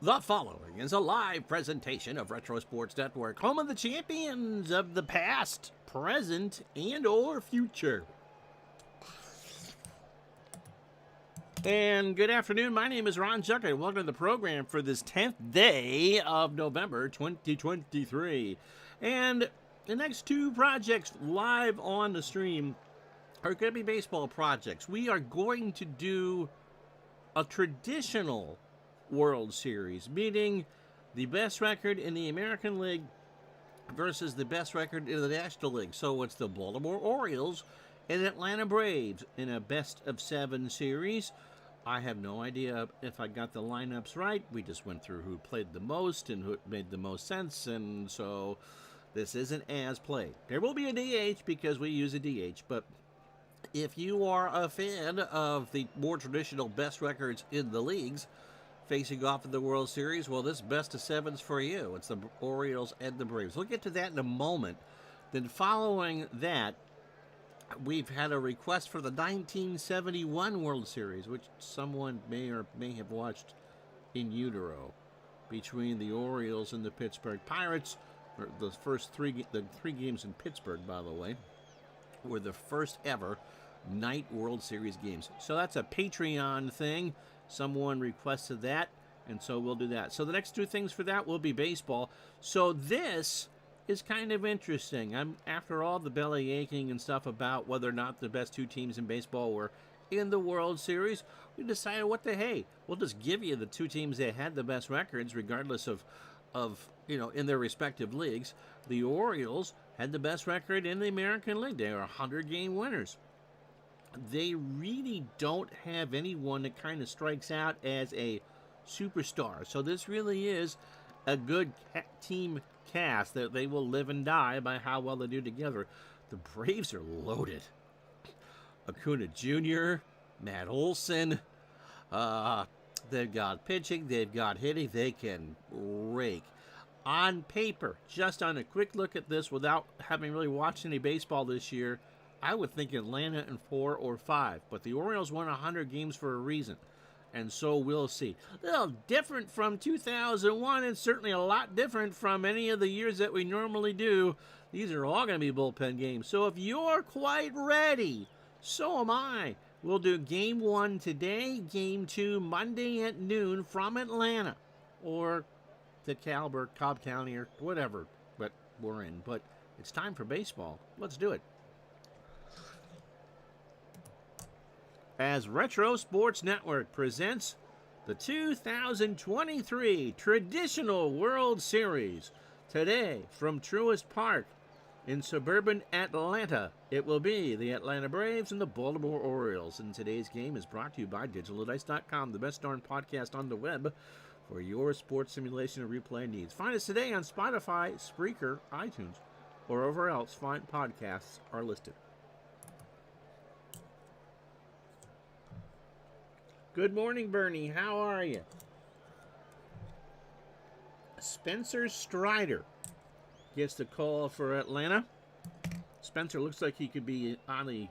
The following is a live presentation of Retro Sports Network, home of the champions of the past, present, and or future. And good afternoon, my name is Ron Zucker, and welcome to the program for this 10th day of November 2023. And the next two projects live on the stream are going to be baseball projects. We are going to do a traditional World Series, meaning the best record in the American League versus the best record in the National League. So it's the Baltimore Orioles and Atlanta Braves in a best-of-7 series. I have no idea if I got the lineups right. We just went through who played the most and who made the most sense, and so this isn't as played. There will be a DH because we use a DH, but if you are a fan of the more traditional best records in the leagues facing off in the World Series, well, this best of sevens for you. It's the Orioles and the Braves. We'll get to that in a moment. Then following that, we've had a request for the 1971 World Series, which someone may or may have watched in utero, between the Orioles and the Pittsburgh Pirates. The three games in Pittsburgh, by the way, were the first ever night World Series games. So that's a Patreon thing. Someone requested that, and so we'll do that. So the next two things for that will be baseball. So this is kind of interesting. After all the belly aching and stuff about whether or not the best two teams in baseball were in the World Series, we decided, what the hey, we'll just give you the two teams that had the best records, regardless of in their respective leagues. The Orioles had the best record in the American League. They are 100-game winners. They really don't have anyone that kind of strikes out as a superstar. So this really is a good team cast that they will live and die by how well they do together. The Braves are loaded. Acuna Jr., Matt Olson, they've got pitching, they've got hitting, they can rake. On paper, just on a quick look at this without having really watched any baseball this year, I would think Atlanta in 4 or 5, but the Orioles won 100 games for a reason, and so we'll see. A little different from 2001, and certainly a lot different from any of the years that we normally do. These are all going to be bullpen games, so if you're quite ready, so am I. We'll do Game 1 today, Game 2 Monday at noon from Atlanta, or DeKalb, Cobb County, or whatever but we're in. But it's time for baseball. Let's do it. As Retro Sports Network presents the 2023 Traditional World Series. Today, from Truist Park in suburban Atlanta, it will be the Atlanta Braves and the Baltimore Orioles. And today's game is brought to you by DigitalDice.com, the best darn podcast on the web for your sports simulation and replay needs. Find us today on Spotify, Spreaker, iTunes, or wherever else fine podcasts are listed. Good morning, Bernie. How are you? Spencer Strider gets the call for Atlanta. Spencer looks like he could be on a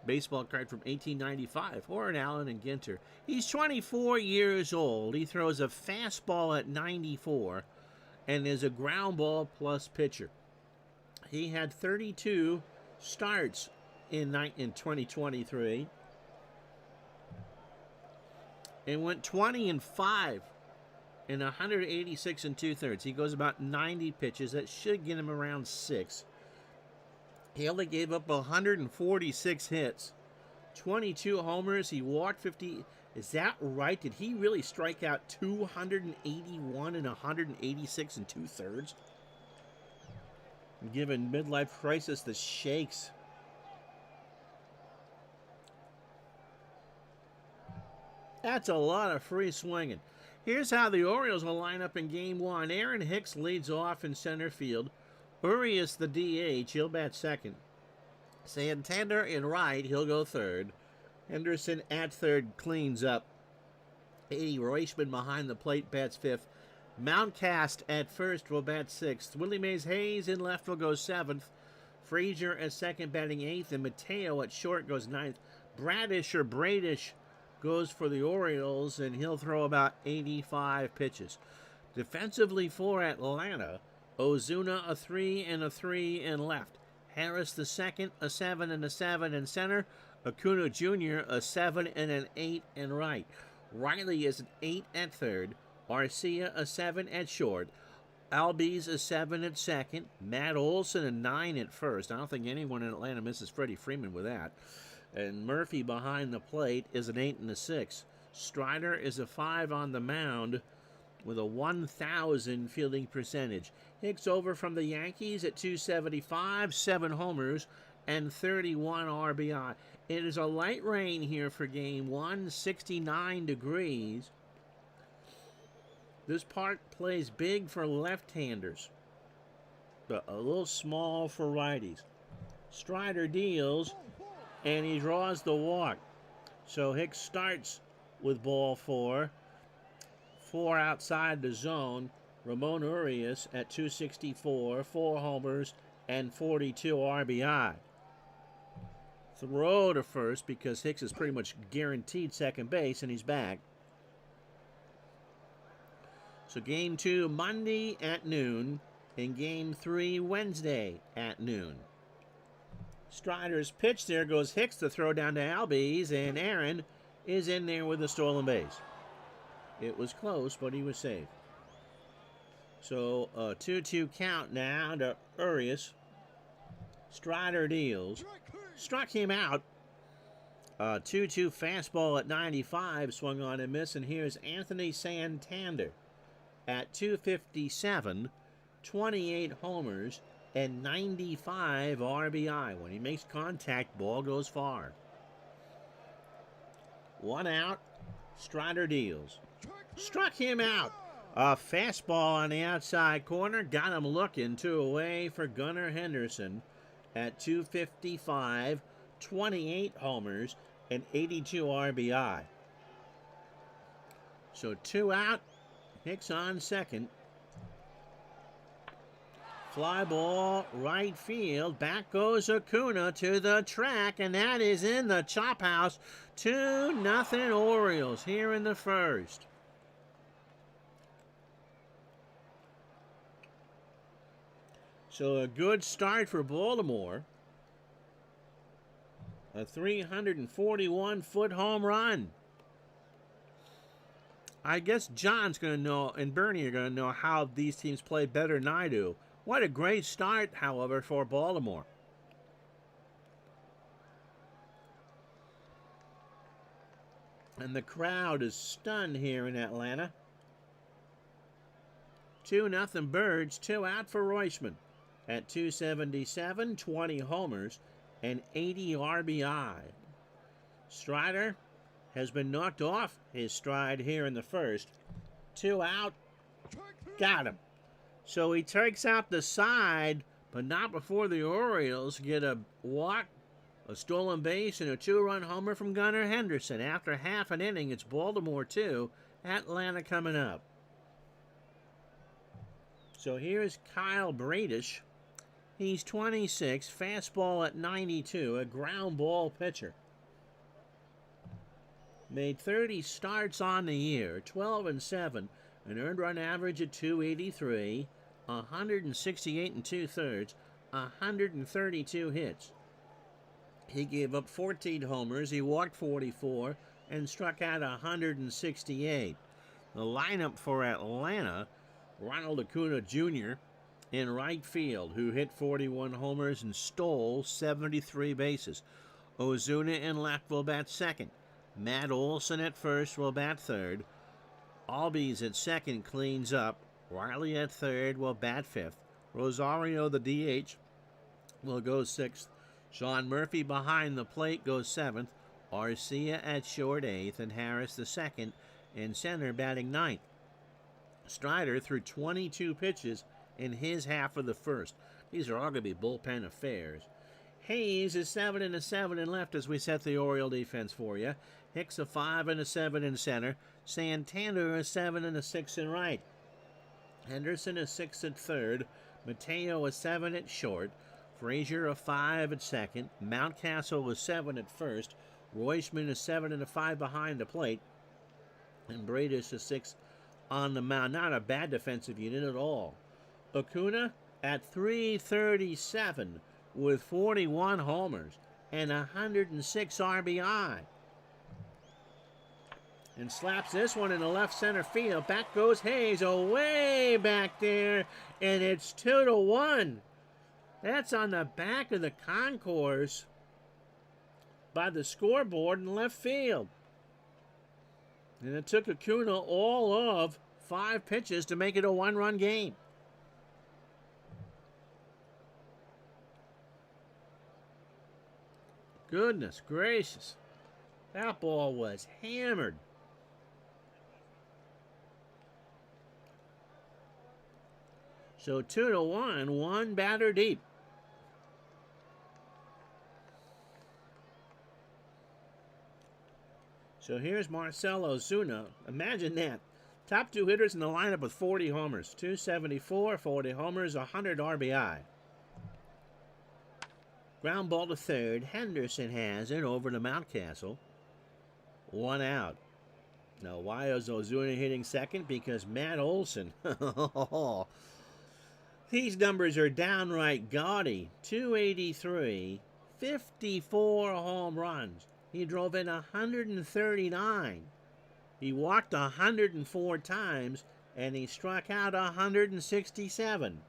baseball card from 1895, or an Allen and Ginter. He's 24 years old. He throws a fastball at 94 and is a ground ball plus pitcher. He had 32 starts in 2023. And went 20-5 in 186 2/3. He goes about 90 pitches. That should get him around 6. He only gave up 146 hits, 22 homers. He walked 50. Is that right? Did he really strike out 281 in 186 2/3? Given midlife crisis the shakes. That's a lot of free swinging. Here's how the Orioles will line up in Game 1. Aaron Hicks leads off in center field. Urias the DH, he'll bat second. Santander in right, he'll go third. Henderson at third cleans up. Eddie Roishman behind the plate bats fifth. Mountcast at first will bat sixth. Willie Mays Hayes in left will go seventh. Frazier at second batting eighth. And Mateo at short goes ninth. Bradish goes for the Orioles, and he'll throw about 85 pitches. Defensively for Atlanta, Ozuna a 3 and a 3 in left. Harris the second, a 7 and a 7 in center. Acuna Jr. a 7 and an 8 in right. Riley is an 8 at third. Arcia a 7 at short. Albies a 7 at second. Matt Olson a 9 at first. I don't think anyone in Atlanta misses Freddie Freeman with that. And Murphy behind the plate is an 8 and a 6. Strider is a 5 on the mound with a 1,000 fielding percentage. Hicks over from the Yankees at 275, 7 homers, and 31 RBI. It is a light rain here for Game 1, 69 degrees. This park plays big for left-handers, but a little small for righties. Strider deals, and he draws the walk. So Hicks starts with ball 4. 4 outside the zone. Ramon Urias at 264, 4 homers, and 42 RBI. Throw to first because Hicks is pretty much guaranteed second base, and he's back. So Game 2 Monday at noon, and Game 3 Wednesday at noon. Strider's pitch there goes Hicks to throw down to Albies, and Aaron is in there with a stolen base. It was close, but he was safe. So a 2-2 count now to Urias. Strider deals. Struck him out. 2-2 fastball at 95, swung on and missed. And here's Anthony Santander at 257, 28 homers, and 95 RBI. When he makes contact, ball goes far. 1 out. Strider deals. Struck him out. A fastball on the outside corner. Got him looking. 2 away for Gunnar Henderson at 255, 28 homers, and 82 RBI. So 2 out. Hicks on second. Fly ball, right field. Back goes Acuna to the track, and that is in the chop house. 2-0 Orioles here in the first. So a good start for Baltimore. A 341-foot home run. I guess John's going to know, and Bernie are going to know how these teams play better than I do. What a great start, however, for Baltimore. And the crowd is stunned here in Atlanta. 2-0 Birds, 2 out for Royceman at 277, 20 homers, and 80 RBI. Strider has been knocked off his stride here in the first. 2 out. Got him. So he takes out the side, but not before the Orioles get a walk, a stolen base, and a 2-run homer from Gunnar Henderson. After half an inning, it's Baltimore 2, Atlanta coming up. So here's Kyle Bradish. He's 26, fastball at 92, a ground ball pitcher. Made 30 starts on the year, 12-7, an earned run average of 283, 168 2/3, 132 hits. He gave up 14 homers, he walked 44, and struck out 168. The lineup for Atlanta, Ronald Acuna Jr. in right field, who hit 41 homers and stole 73 bases. Ozuna in left will bat second. Matt Olson at first will bat third. Albies at second cleans up. Riley at third will bat fifth. Rosario, the DH, will go sixth. Sean Murphy behind the plate goes seventh. Arcia at short eighth, and Harris the second in center batting ninth. Strider threw 22 pitches in his half of the first. These are all going to be bullpen affairs. Hayes is 7-7 in left as we set the Oriole defense for you. Hicks a 5-7 in center. Santander a 7-6 in right. Henderson a 6 at third. Mateo a 7 at short. Frazier a 5 at second. Mountcastle a 7 at first. Royschman is 7 and a 5 behind the plate. And Bradish is 6 on the mound. Not a bad defensive unit at all. Acuna at 337 with 41 homers and 106 RBI. And slaps this one in the left center field. Back goes Hayes, away back there, and it's 2-1. That's on the back of the concourse by the scoreboard in left field. And it took Acuna all of 5 pitches to make it a 1-run game. Goodness gracious. That ball was hammered. So 2-1, 1 batter deep. So here's Marcell Ozuna. Imagine that. Top 2 hitters in the lineup with 40 homers. 274, 40 homers, 100 RBI. Ground ball to third. Henderson has it over to Mountcastle. 1 out. Now, why is Ozuna hitting second? Because Matt Olson. These numbers are downright gaudy. 283, 54 home runs. He drove in 139. He walked 104 times, and he struck out 167.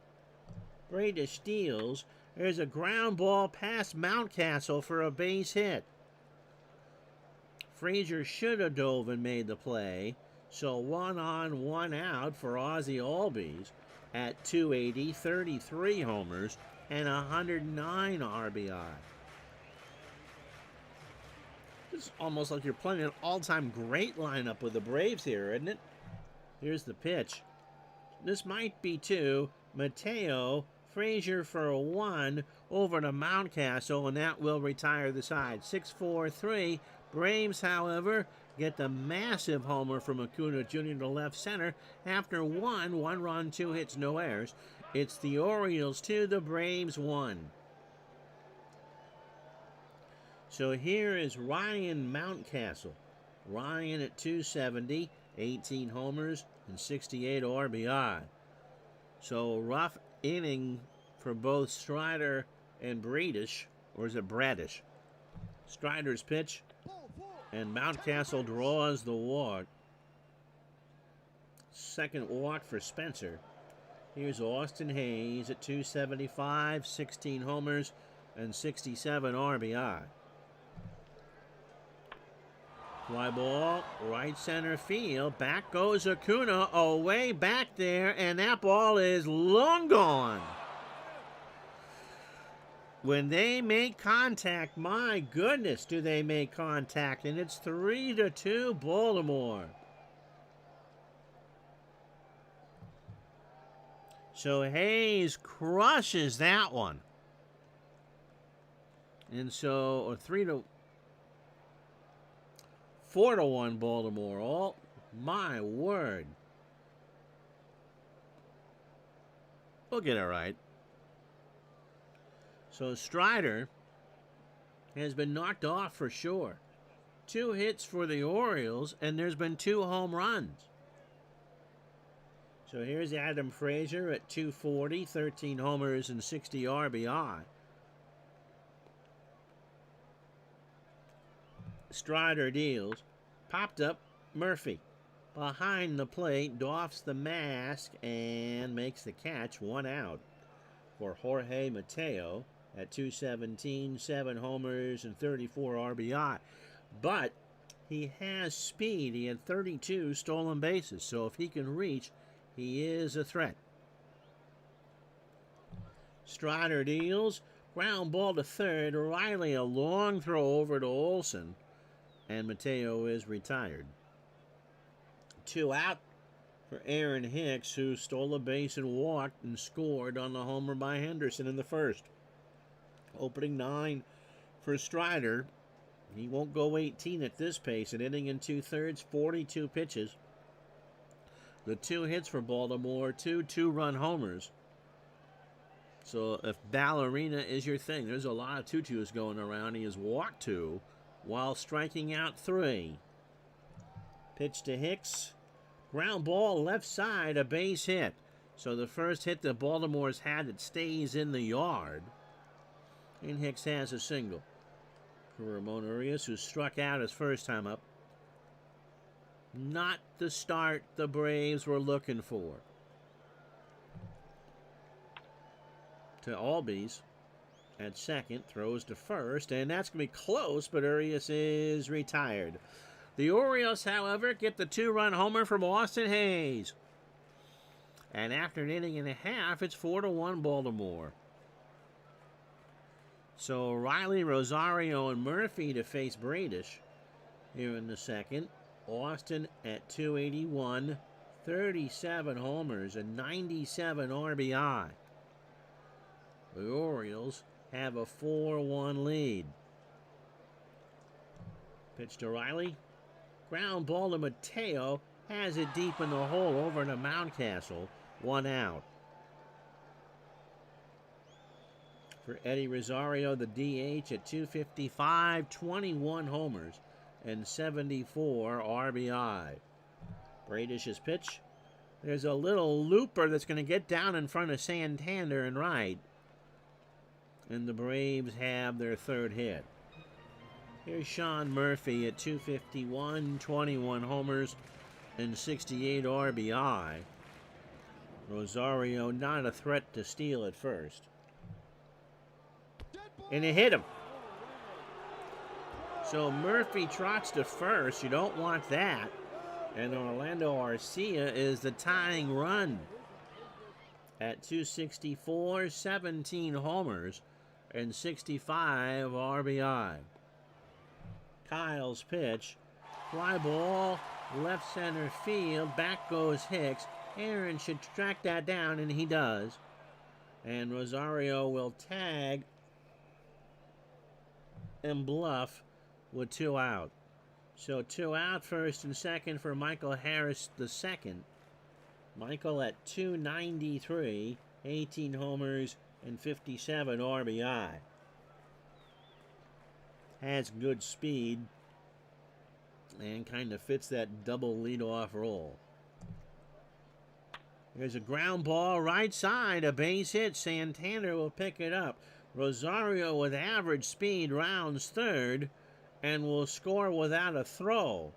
Bradish steals. There's a ground ball past Mountcastle for a base hit. Frazier should have dove and made the play, so 1 on, 1 out for Ozzie Albies at 280, 33 homers, and 109 RBI. It's almost like you're playing an all-time great lineup with the Braves here, isn't it? Here's the pitch. This might be 2. Mateo, Frazier for a 1 over to Mountcastle, and that will retire the side. 6-4-3. Braves, however, get the massive homer from Acuna Jr. to left center after 1 run, 2 hits, no errors. It's the Orioles 2, the Braves 1. So here is Ryan Mountcastle. Ryan at 270, 18 homers, and 68 RBI. So rough inning for both Strider and Bradish, or is it Bradish? Strider's pitch, and Mountcastle draws the walk. Second walk for Spencer. Here's Austin Hayes at 275, 16 homers, and 67 RBI. Fly ball, right center field. Back goes Acuna, away back there, and that ball is long gone. When they make contact, my goodness, do they make contact. And it's 3-2 Baltimore. So Hayes crushes that one. And so 4-1 Baltimore. Oh, my word. We'll get it right. So Strider has been knocked off for sure. 2 hits for the Orioles, and there's been 2 home runs. So here's Adam Frazier at 240, 13 homers and 60 RBI. Strider deals. Popped up Murphy. Behind the plate, doffs the mask and makes the catch. 1 out for Jorge Mateo at 217, 7 homers and 34 RBI. But he has speed. He had 32 stolen bases. So if he can reach, he is a threat. Strider deals. Ground ball to third. Riley a long throw over to Olson. And Mateo is retired. 2 out for Aaron Hicks, who stole a base and walked and scored on the homer by Henderson in the first. Opening 9 for Strider. He won't go 18 at this pace. An inning and 2/3, 42 pitches. The 2 hits for Baltimore, 2 2-run homers. So if ballerina is your thing, there's a lot of tutus going around. He has walked 2 while striking out 3. Pitch to Hicks. Ground ball left side, a base hit. So the first hit that Baltimore's had that stays in the yard. And Hicks has a single. For Ramon Urias, who struck out his first time up. Not the start the Braves were looking for. To Albies at second, throws to first, and that's going to be close, but Urias is retired. The Orioles, however, get the 2-run homer from Austin Hayes. And after an inning and a half, it's 4-1 Baltimore. So Riley, Rosario, and Murphy to face Bradish here in the second. Austin at 281, 37 homers, and 97 RBI. The Orioles have a 4-1 lead. Pitch to Riley. Ground ball to Mateo. Has it deep in the hole over to Mountcastle. 1 out. For Eddie Rosario, the DH at 255, 21 homers, and 74 RBI. Bradish's pitch. There's a little looper that's going to get down in front of Santander and right. And the Braves have their 3rd hit. Here's Sean Murphy at 251, 21 homers, and 68 RBI. Rosario not a threat to steal at first. And it hit him. So Murphy trots to first. You don't want that. And Orlando Arcia is the tying run at 264, 17 homers, and 65 RBI. Kyle's pitch. Fly ball, left center field. Back goes Hicks. Aaron should track that down, and he does. And Rosario will tag and bluff with 2 out. So 2 out, first and second for Michael Harris the second. Michael at 293, 18 homers, and 57 RBI. Has good speed and kind of fits that double leadoff role. There's a ground ball right side, a base hit. Santander will pick it up. Rosario with average speed rounds third and will score without a throw.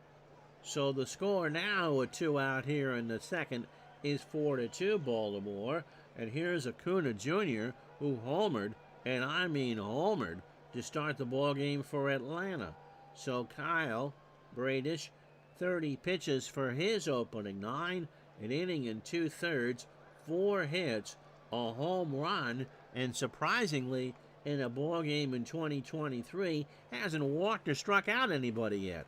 So the score now with 2 out here in the second is 4-2 Baltimore. And here's Acuna Jr. who homered, and I mean homered, to start the ball game for Atlanta. So Kyle Bradish, 30 pitches for his opening 9, an inning and 2/3, 4 hits, a home run, and surprisingly, in a ball game in 2023, hasn't walked or struck out anybody yet.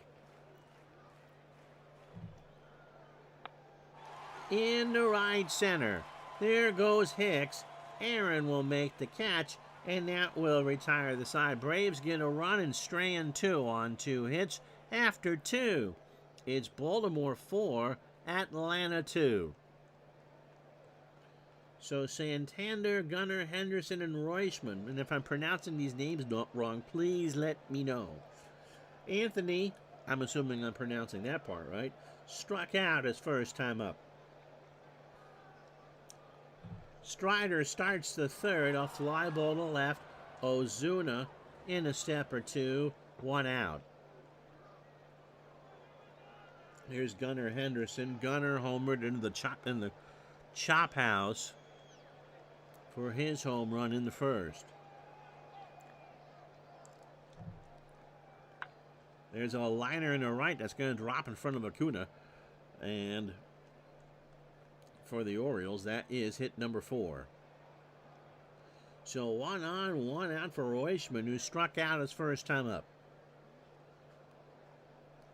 In the right center, there goes Hicks. Aaron will make the catch, and that will retire the side. Braves get a run and Strand 2 on 2 hits. After 2, it's Baltimore 4, Atlanta 2. So Santander, Gunnar, Henderson, and Reuschmann. And if I'm pronouncing these names wrong, please let me know. Anthony, I'm assuming I'm pronouncing that part right, struck out his first time up. Strider starts the third, a fly ball to left. Ozuna in a step or 2, 1 out. Here's Gunnar Henderson. Gunnar homered into the chop house for his home run in the first. There's a liner in the right that's going to drop in front of Acuna. And for the Orioles, that is hit number 4. So 1 on, 1 out for Reuschmann, who struck out his first time up.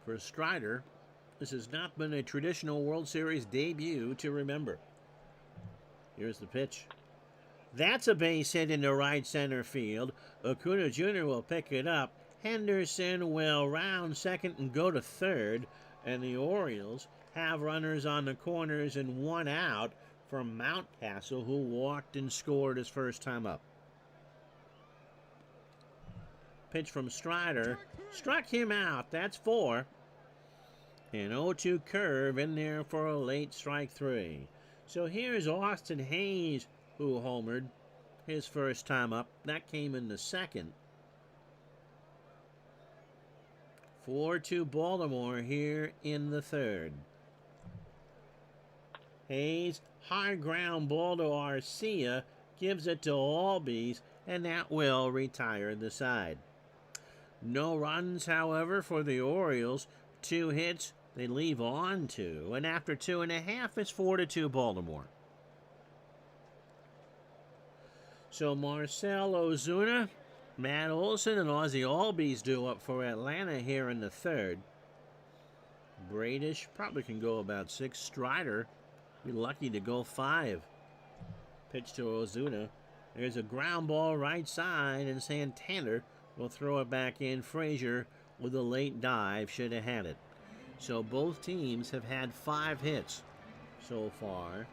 For Strider, this has not been a traditional World Series debut to remember. Here's the pitch. That's a base hit into right center field. Acuna Jr. will pick it up. Henderson will round second and go to third. And the Orioles have runners on the corners and 1 out from Mountcastle, who walked and scored his first time up. Pitch from Strider. Struck him out. That's 4. An 0-2 curve in there for a late strike 3. So here's Austin Hayes, who homered his first time up. That came in the second. 4-2 Baltimore here in the third. Hayes, high ground ball to Arcia, gives it to Albies, and that will retire the side. No runs, however, for the Orioles. 2 hits, they leave on 2, and after 2.5, it's 4-2 Baltimore. So Marcell Ozuna, Matt Olson, and Ozzie Albies due up for Atlanta here in the third. Bradish probably can go about 6. Strider, be lucky to go 5. Pitch to Ozuna. There's a ground ball right side, and Santander will throw it back in. Frazier with a late dive should have had it. So both teams have had 5 hits so far.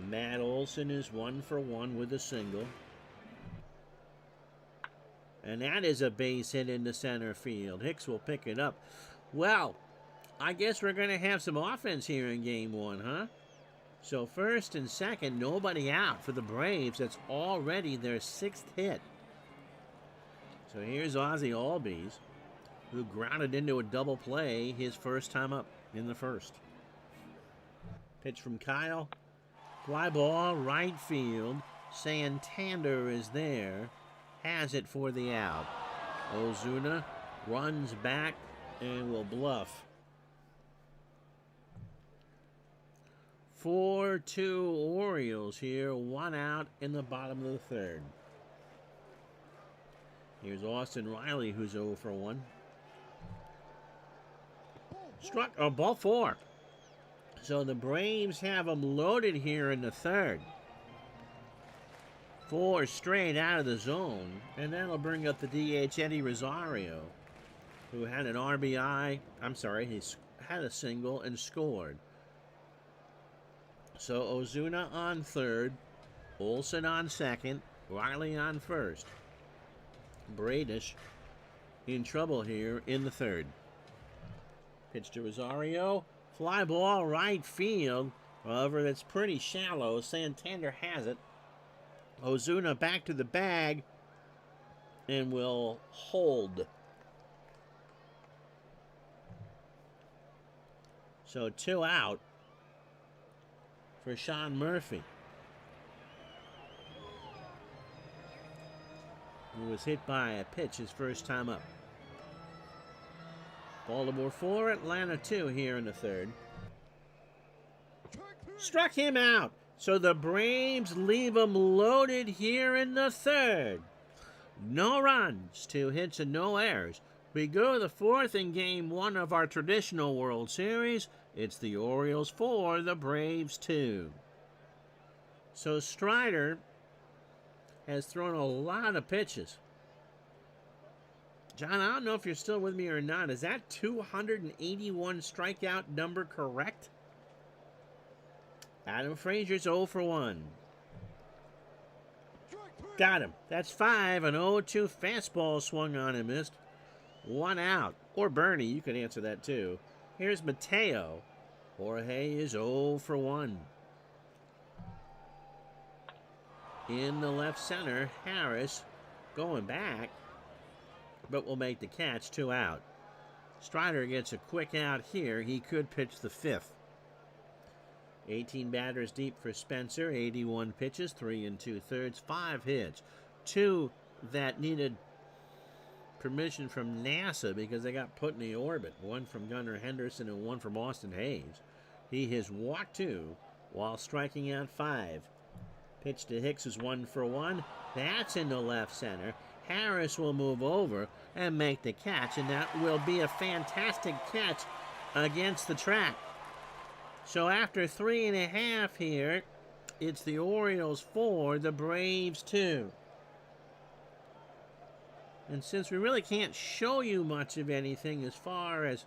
Matt Olson is 1 for 1 with a single. And that is a base hit into center field. Hicks will pick it up. Well, I guess we're going to have some offense here in game 1, huh? So first and second, nobody out for the Braves. That's already their 6th hit. So here's Ozzie Albies, who grounded into a double play his first time up in the first. Pitch from Kyle. Fly ball, right field. Santander is there. Has it for the out. Ozuna runs back and will bluff. 4-2 Orioles here. 1 out in the bottom of the third. Here's Austin Riley, who's 0 for 1. Struck, ball 4. So the Braves have them loaded here in the third. 4 straight out of the zone, and that'll bring up the DH Eddie Rosario, who had an RBI. I'm sorry, he had a single and scored. So Ozuna on third, Olson on second, Riley on first. Bradish in trouble here in the third. Pitch to Rosario. Fly ball right field. However, that's pretty shallow. Santander has it. Ozuna back to the bag and will hold. So 2 out for Sean Murphy, who was hit by a pitch his first time up. Baltimore 4, Atlanta 2 here in the third. Struck him out. So the Braves leave them loaded here in the third. No runs, 2 hits, and no errors. We go to the fourth in game 1 of our traditional World Series. It's the Orioles 4, the Braves 2. So Strider has thrown a lot of pitches. John, I don't know if you're still with me or not. Is that 281 strikeout number correct? Adam Frazier's 0 for 1. Got him. That's 5. An 0-2 fastball swung on and missed. 1 out. Or Bernie, you could answer that too. Here's Mateo. Jorge is 0 for 1. In the left center, Harris going back, but will make the catch. 2 out. Strider gets a quick out here. He could pitch the 5th. 18 batters deep for Spencer. 81 pitches, 3 2/3, 5 hits. 2 that needed permission from NASA because they got put in the orbit. 1 from Gunnar Henderson and 1 from Austin Hayes. He has walked 2 while striking out 5. Pitch to Hicks is 1 for 1. That's in the left center. Harris will move over and make the catch, and that will be a fantastic catch against the track. So after 3.5 here, it's the Orioles 4, the Braves 2. And since we really can't show you much of anything as far as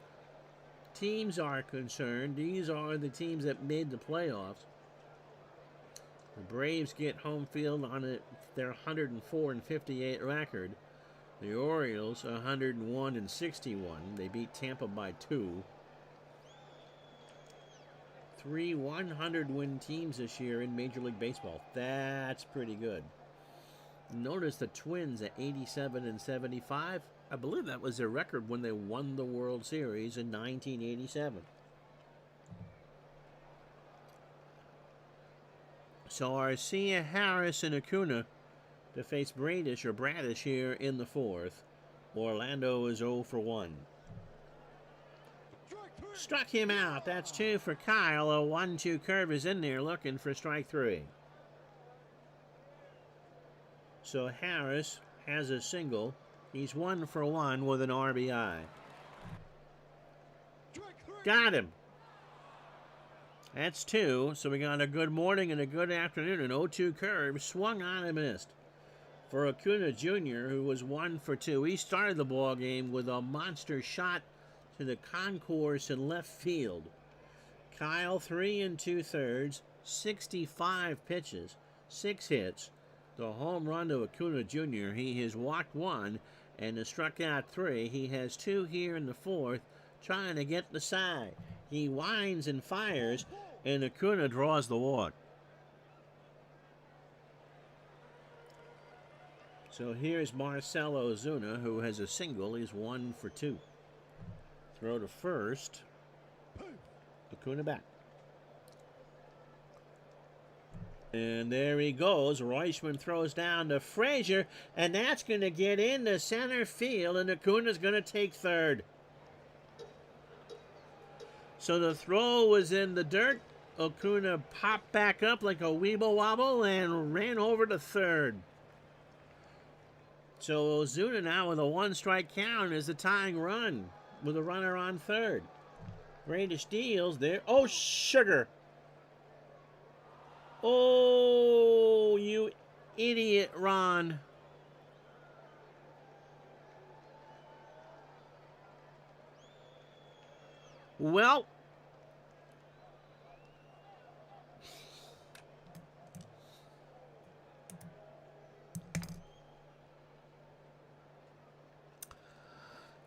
teams are concerned, these are the teams that made the playoffs. The Braves get home field on their 104-58 record. The Orioles 101-61. They beat Tampa by 2. 3 100-win teams this year in Major League Baseball. That's pretty good. Notice the Twins at 87-75. I believe that was their record when they won the World Series in 1987. So Arcia, Harris, and Acuna to face Bradish here in the 4th. Orlando is 0 for 1. Struck him out. That's 2 for Kyle. A 1-2 curve is in there looking for strike 3. So Harris has a single. He's 1 for 1 with an RBI. Got him. That's 2. So we got a good morning and a good afternoon. An 0-2 curve swung on and missed for Acuna Jr., who was 1 for 2. He started the ball game with a monster shot to the concourse in left field. Kyle 3 2/3, 65 pitches, 6 hits. The home run to Acuna Jr. He has walked 1 and has struck out 3. He has 2 here in the 4th, trying to get the side. He winds and fires, and Acuna draws the walk. So here's Marcell Ozuna, who has a single. He's 1 for 2. Throw to first. Acuna back. And there he goes. Reuschmann throws down to Frazier, and that's going to get into center field, and Acuna's going to take third. So the throw was in the dirt. Acuna popped back up like a weeble wobble and ran over to third. So Ozuna now with a 1-strike count is the tying run with a runner on third. Bradish deals there. Oh, sugar. Oh, you idiot, Ron. Well,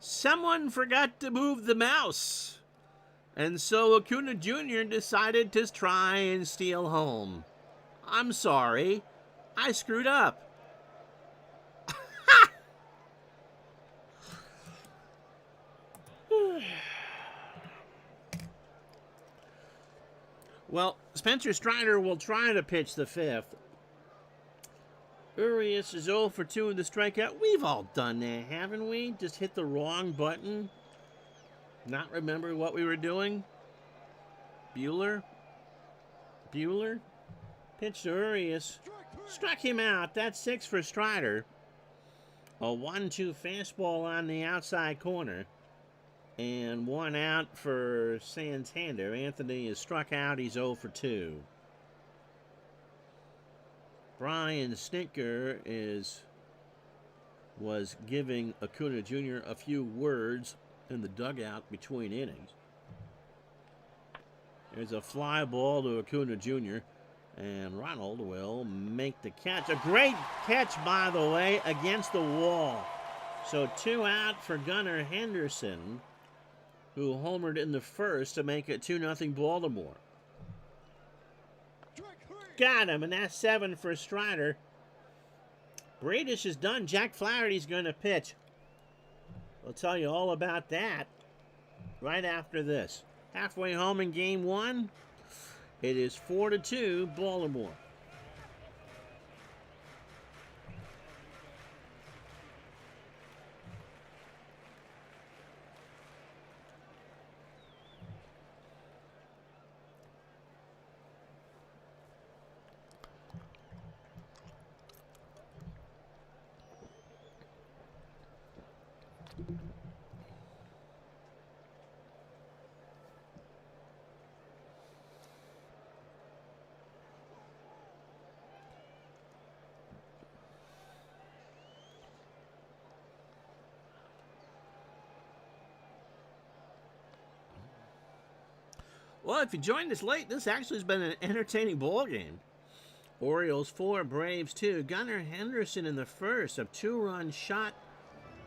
someone forgot to move the mouse. And so Acuna Jr. decided to try and steal home. I'm sorry. I screwed up. Well, Spencer Strider will try to pitch the 5th. Urias is 0 for 2 in the strikeout. We've all done that, haven't we? Just hit the wrong button. Not remember what we were doing. Bueller. Pitched to Urias. Struck him out. That's 6 for Strider. A 1-2 fastball on the outside corner. And 1 out for Santander. Anthony is struck out. He's 0 for 2. Brian Stinker was giving Acuna Jr. a few words in the dugout between innings. There's a fly ball to Acuna Jr. And Ronald will make the catch. A great catch, by the way, against the wall. So 2 out for Gunnar Henderson, who homered in the first to make it 2-0 Baltimore. Got him, and that's 7 for Strider. Bradish is done. Jack Flaherty's going to pitch. I'll tell you all about that right after this. Halfway home in game 1. It is 4-2 Baltimore. Well, if you joined us late, this actually has been an entertaining ball game. Orioles 4, Braves 2. Gunnar Henderson in the first, a 2-run shot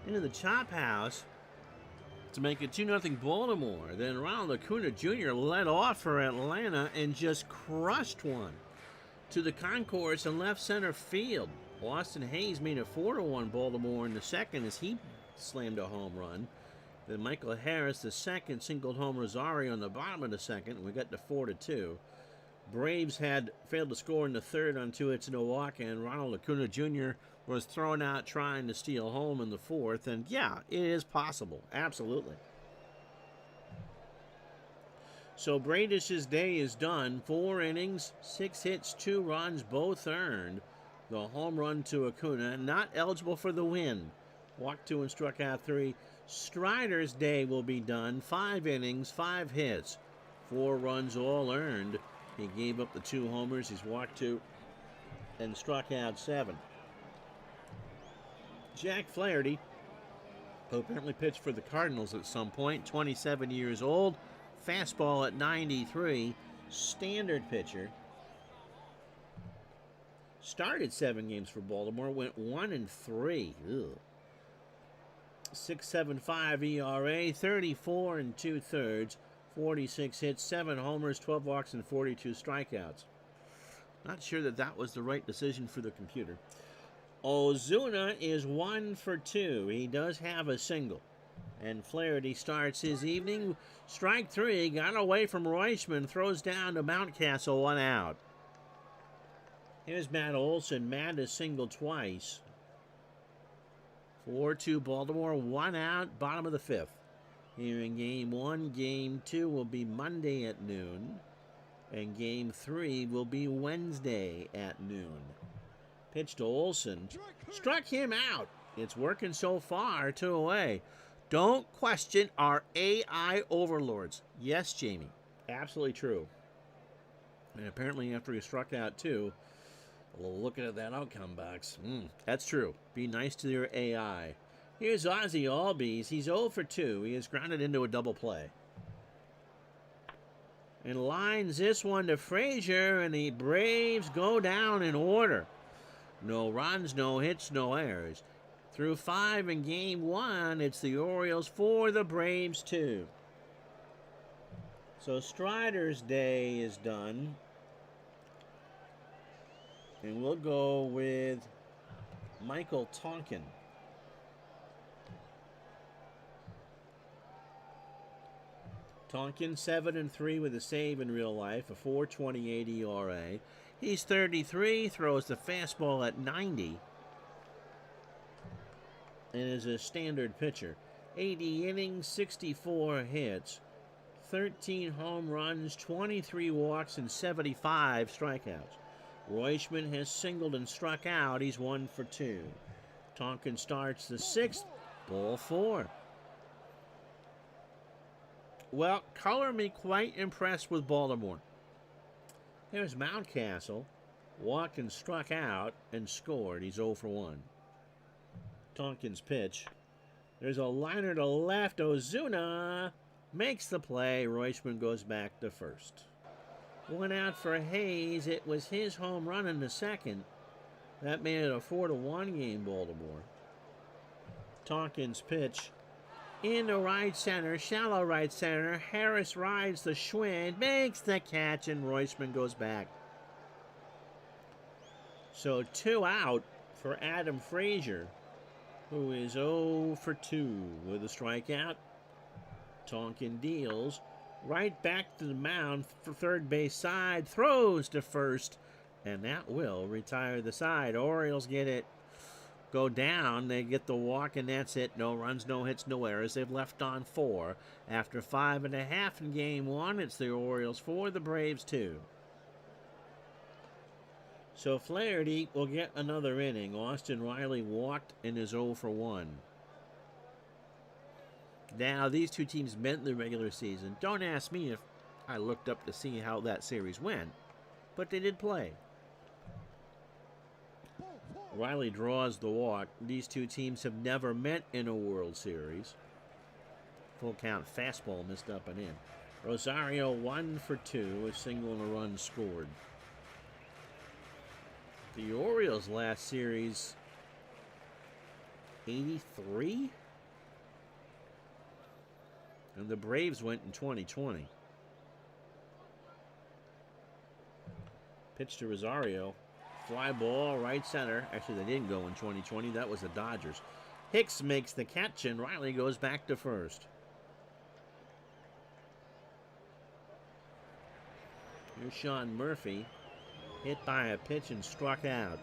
into the chop house to make it 2-0 Baltimore. Then Ronald Acuna Jr. led off for Atlanta and just crushed one to the concourse in left center field. Austin Hayes made it 4-1 Baltimore in the second as he slammed a home run. Then Michael Harris, the second, singled home Rosario in the bottom of the second, and we got to 4-2. Braves had failed to score in the third on 2 hits and a walk, and Ronald Acuna Jr. was thrown out trying to steal home in the fourth. And yeah, it is possible. Absolutely. So Bradish's day is done. 4 innings, 6 hits, 2 runs, both earned. The home run to Acuna, not eligible for the win. Walked 2 and struck out 3. Strider's day will be done. 5 innings, 5 hits, 4 runs all earned. He gave up the 2 homers. He's walked 2 and struck out 7. Jack Flaherty, who apparently pitched for the Cardinals at some point, 27 years old, fastball at 93, standard pitcher. Started 7 games for Baltimore, went 1-3. 6.75 ERA, 34 2/3, 46 hits, 7 homers, 12 walks, and 42 strikeouts. Not sure that was the right decision for the computer. Ozuna is 1 for 2. He does have a single. And Flaherty starts his evening. Strike 3, got away from Reuschman, throws down to Mountcastle, 1 out. Here's Matt Olson. Matt has singled twice. 4-2 Baltimore, 1 out, bottom of the 5th. Here in Game 1, Game 2 will be Monday at noon. And Game 3 will be Wednesday at noon. Pitch to Olson. Struck him out. It's working so far, 2 away. Don't question our AI overlords. Yes, Jamie. Absolutely true. And apparently after he struck out 2, looking at that outcome box. That's true. Be nice to your AI. Here's Ozzie Albies. He's 0 for 2. He is grounded into a double play. And lines this one to Frazier, and the Braves go down in order. No runs, no hits, no errors. Through 5 in Game 1, it's the Orioles 4, the Braves 2. So Strider's day is done. And we'll go with Michael Tonkin. Tonkin, 7-3 with a save in real life, a 4.28 ERA. He's 33, throws the fastball at 90, and is a standard pitcher. 80 innings, 64 hits, 13 home runs, 23 walks, and 75 strikeouts. Reuschman has singled and struck out. He's 1 for 2. Tonkin starts the 6th, ball 4. Well, color me quite impressed with Baltimore. There's Mountcastle, walked and struck out and scored. He's 0 for 1. Tonkin's pitch. There's a liner to left. Ozuna makes the play. Reuschman goes back to first. 1 out for Hayes. It was his home run in the second. That made it a 4-1 game, Baltimore. Tonkin's pitch. Into right center, shallow right center. Harris rides the Schwinn, makes the catch, and Reuschman goes back. So 2 out for Adam Frazier, who is 0 for 2 with a strikeout. Tonkin deals right back to the mound for third base side, throws to first, and that will retire the side. Orioles get it. Go down, they get the walk, and that's it. No runs, no hits, no errors. They've left on 4. After 5.5 in Game 1, it's the Orioles 4, the Braves 2. So Flaherty will get another inning. Austin Riley walked and is 0 for 1. Now, these two teams met in the regular season. Don't ask me if I looked up to see how that series went, but they did play. Riley draws the walk. These two teams have never met in a World Series. Full count fastball missed up and in. Rosario 1 for 2, a single and a run scored. The Orioles' last series 83? And the Braves went in 2020. Pitch to Rosario. Fly ball, right center. Actually, they didn't go in 2020. That was the Dodgers. Hicks makes the catch, and Riley goes back to first. Here's Sean Murphy. Hit by a pitch and struck out.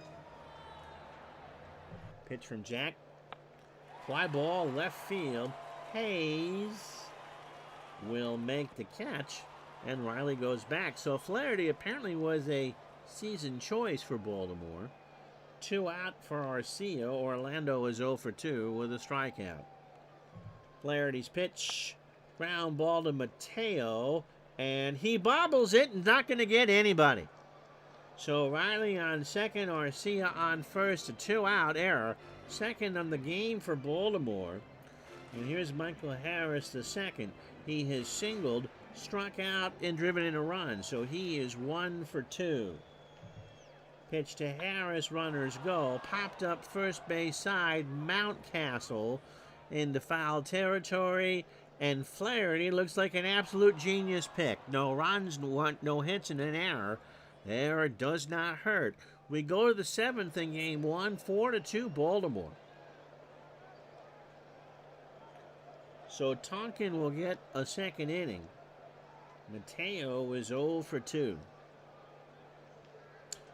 Pitch from Jack. Fly ball, left field. Hayes will make the catch, and Riley goes back. So Flaherty apparently was a season choice for Baltimore. 2 out for Arcia. Orlando is 0 for 2 with a strikeout. Flaherty's pitch. Ground ball to Mateo, and he bobbles it and not going to get anybody. So Riley on second, Arcia on first, a 2 out error. Second on the game for Baltimore. And here's Michael Harris, the second. He has singled, struck out, and driven in a run. So he is 1 for 2. Pitch to Harris, runners go. Popped up first base side, Mountcastle into foul territory. And Flaherty looks like an absolute genius pick. No runs, no hits, and an error. Error does not hurt. We go to the 7th in game 1, 4-2 Baltimore. So Tonkin will get a second inning. Mateo is 0 for 2.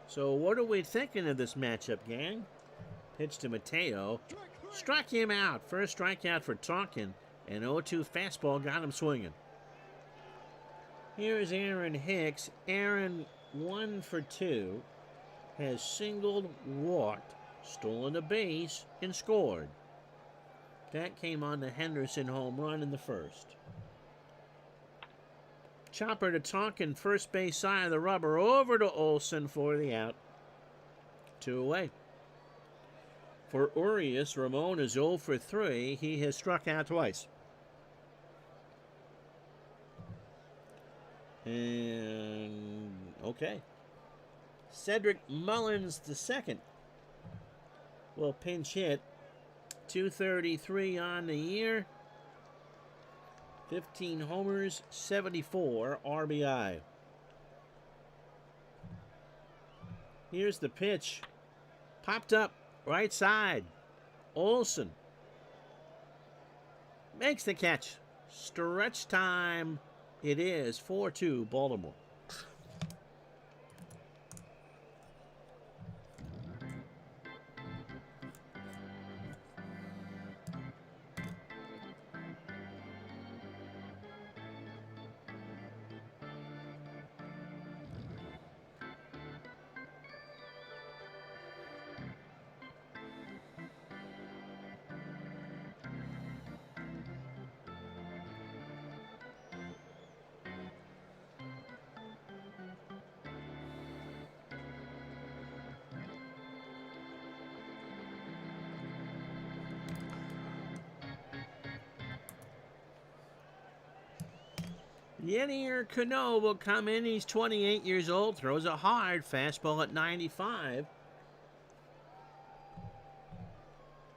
So what are we thinking of this matchup, gang? Pitch to Mateo. Struck him out. First strikeout for Tonkin. And 0-2 fastball got him swinging. Here's Aaron Hicks. Aaron 1 for 2. Has singled, walked, stolen a base, and scored. That came on the Henderson home run in the first. Chopper to Tonkin, first base side of the rubber, over to Olsen for the out. 2 away. For Urias, Ramon is 0 for 3. He has struck out twice. And, okay. Cedric Mullins, the second, will pinch hit. 233 on the year. 15 homers, 74 RBI. Here's the pitch. Popped up, right side. Olsen makes the catch. Stretch time. It is 4-2 Baltimore. Yenier Cano will come in. He's 28 years old. Throws a hard fastball at 95.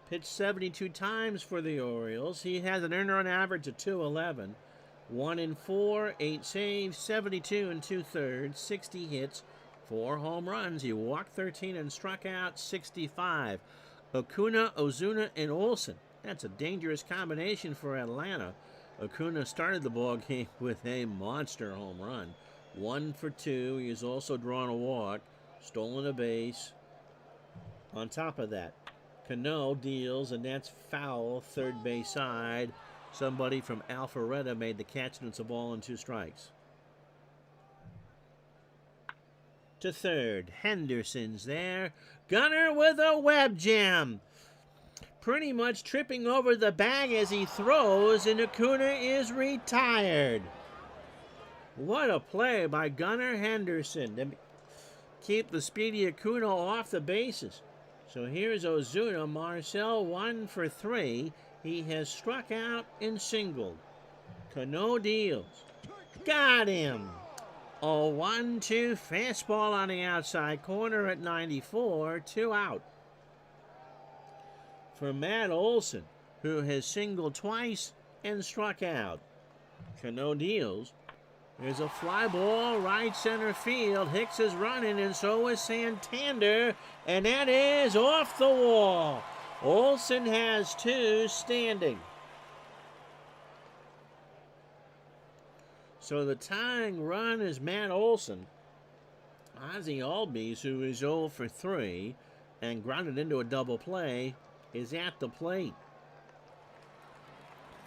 Pitched 72 times for the Orioles. He has an earned run average of 211. 1 in 4, 8 saves, 72 and 2/3, 60 hits, 4 home runs. He walked 13 and struck out 65. Acuna, Ozuna, and Olsen. That's a dangerous combination for Atlanta. Acuna started the ball game with a monster home run. 1 for 2. He has also drawn a walk, stolen a base. On top of that, Cano deals, and that's foul, third base side. Somebody from Alpharetta made the catch, and it's a ball and 2 strikes. To third, Henderson's there. Gunner with a web jam. Pretty much tripping over the bag as he throws, and Acuna is retired. What a play by Gunnar Henderson to keep the speedy Acuna off the bases. So here's Ozuna. Marcel 1 for 3. He has struck out and singled. Cano deals. Got him. A 1-2 fastball on the outside corner at 94. 2 out. for Matt Olson, who has singled twice and struck out. Cano deals. There's a fly ball, right center field. Hicks is running, and so is Santander, and that is off the wall. Olson has two standing. So the tying run is Matt Olson. Ozzie Albies, who is 0 for 3 and grounded into a double play, is at the plate.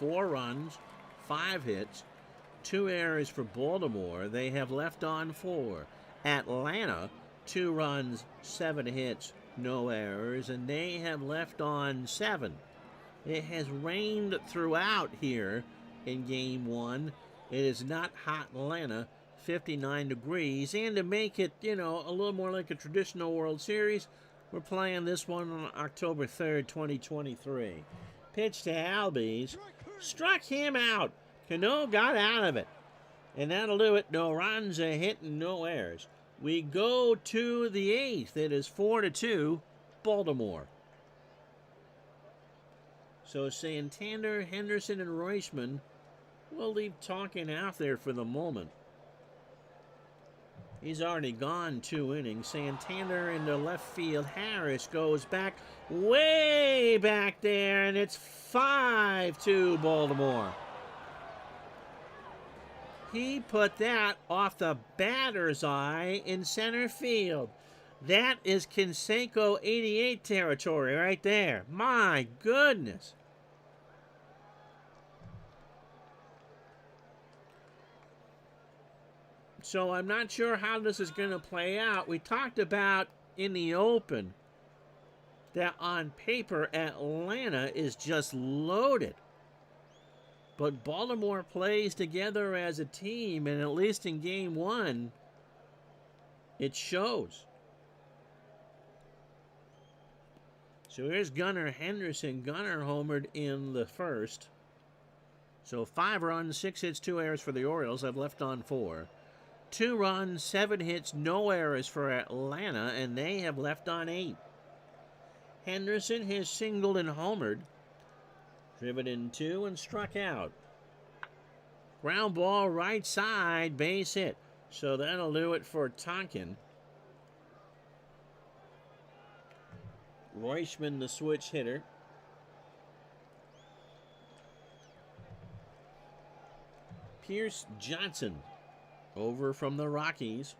4 runs, 5 hits, 2 errors for Baltimore. They have left on 4. Atlanta, 2 runs, 7 hits, no errors, and they have left on 7. It has rained throughout here in Game 1. It is not hot in Atlanta, 59 degrees, and to make it, a little more like a traditional World Series, we're playing this one on October 3rd, 2023. Pitch to Albies, struck him out. Cano got out of it, and that'll do it. No runs, a hit, and no errors. We go to the 8th. It is 4-2, Baltimore. So Santander, Henderson, and Royschman will leave talking out there for the moment. He's already gone 2 innings. Santander into left field. Harris goes back, way back there, and it's 5-2 Baltimore. He put that off the batter's eye in center field. That is Canseco 88 territory right there. My goodness. So I'm not sure how this is going to play out. We talked about in the open that on paper Atlanta is just loaded. But Baltimore plays together as a team, and at least in Game 1, it shows. So here's Gunnar Henderson. Gunnar homered in the first. So 5 runs, 6 hits, 2 errors for the Orioles. I've left on 4. 2 runs, 7 hits, no errors for Atlanta, and they have left on 8. Henderson has singled and homered, driven in 2 and struck out. Ground ball right side, base hit. So that'll do it for Tonkin. Royschman, the switch hitter. Pierce Johnson, over from the Rockies.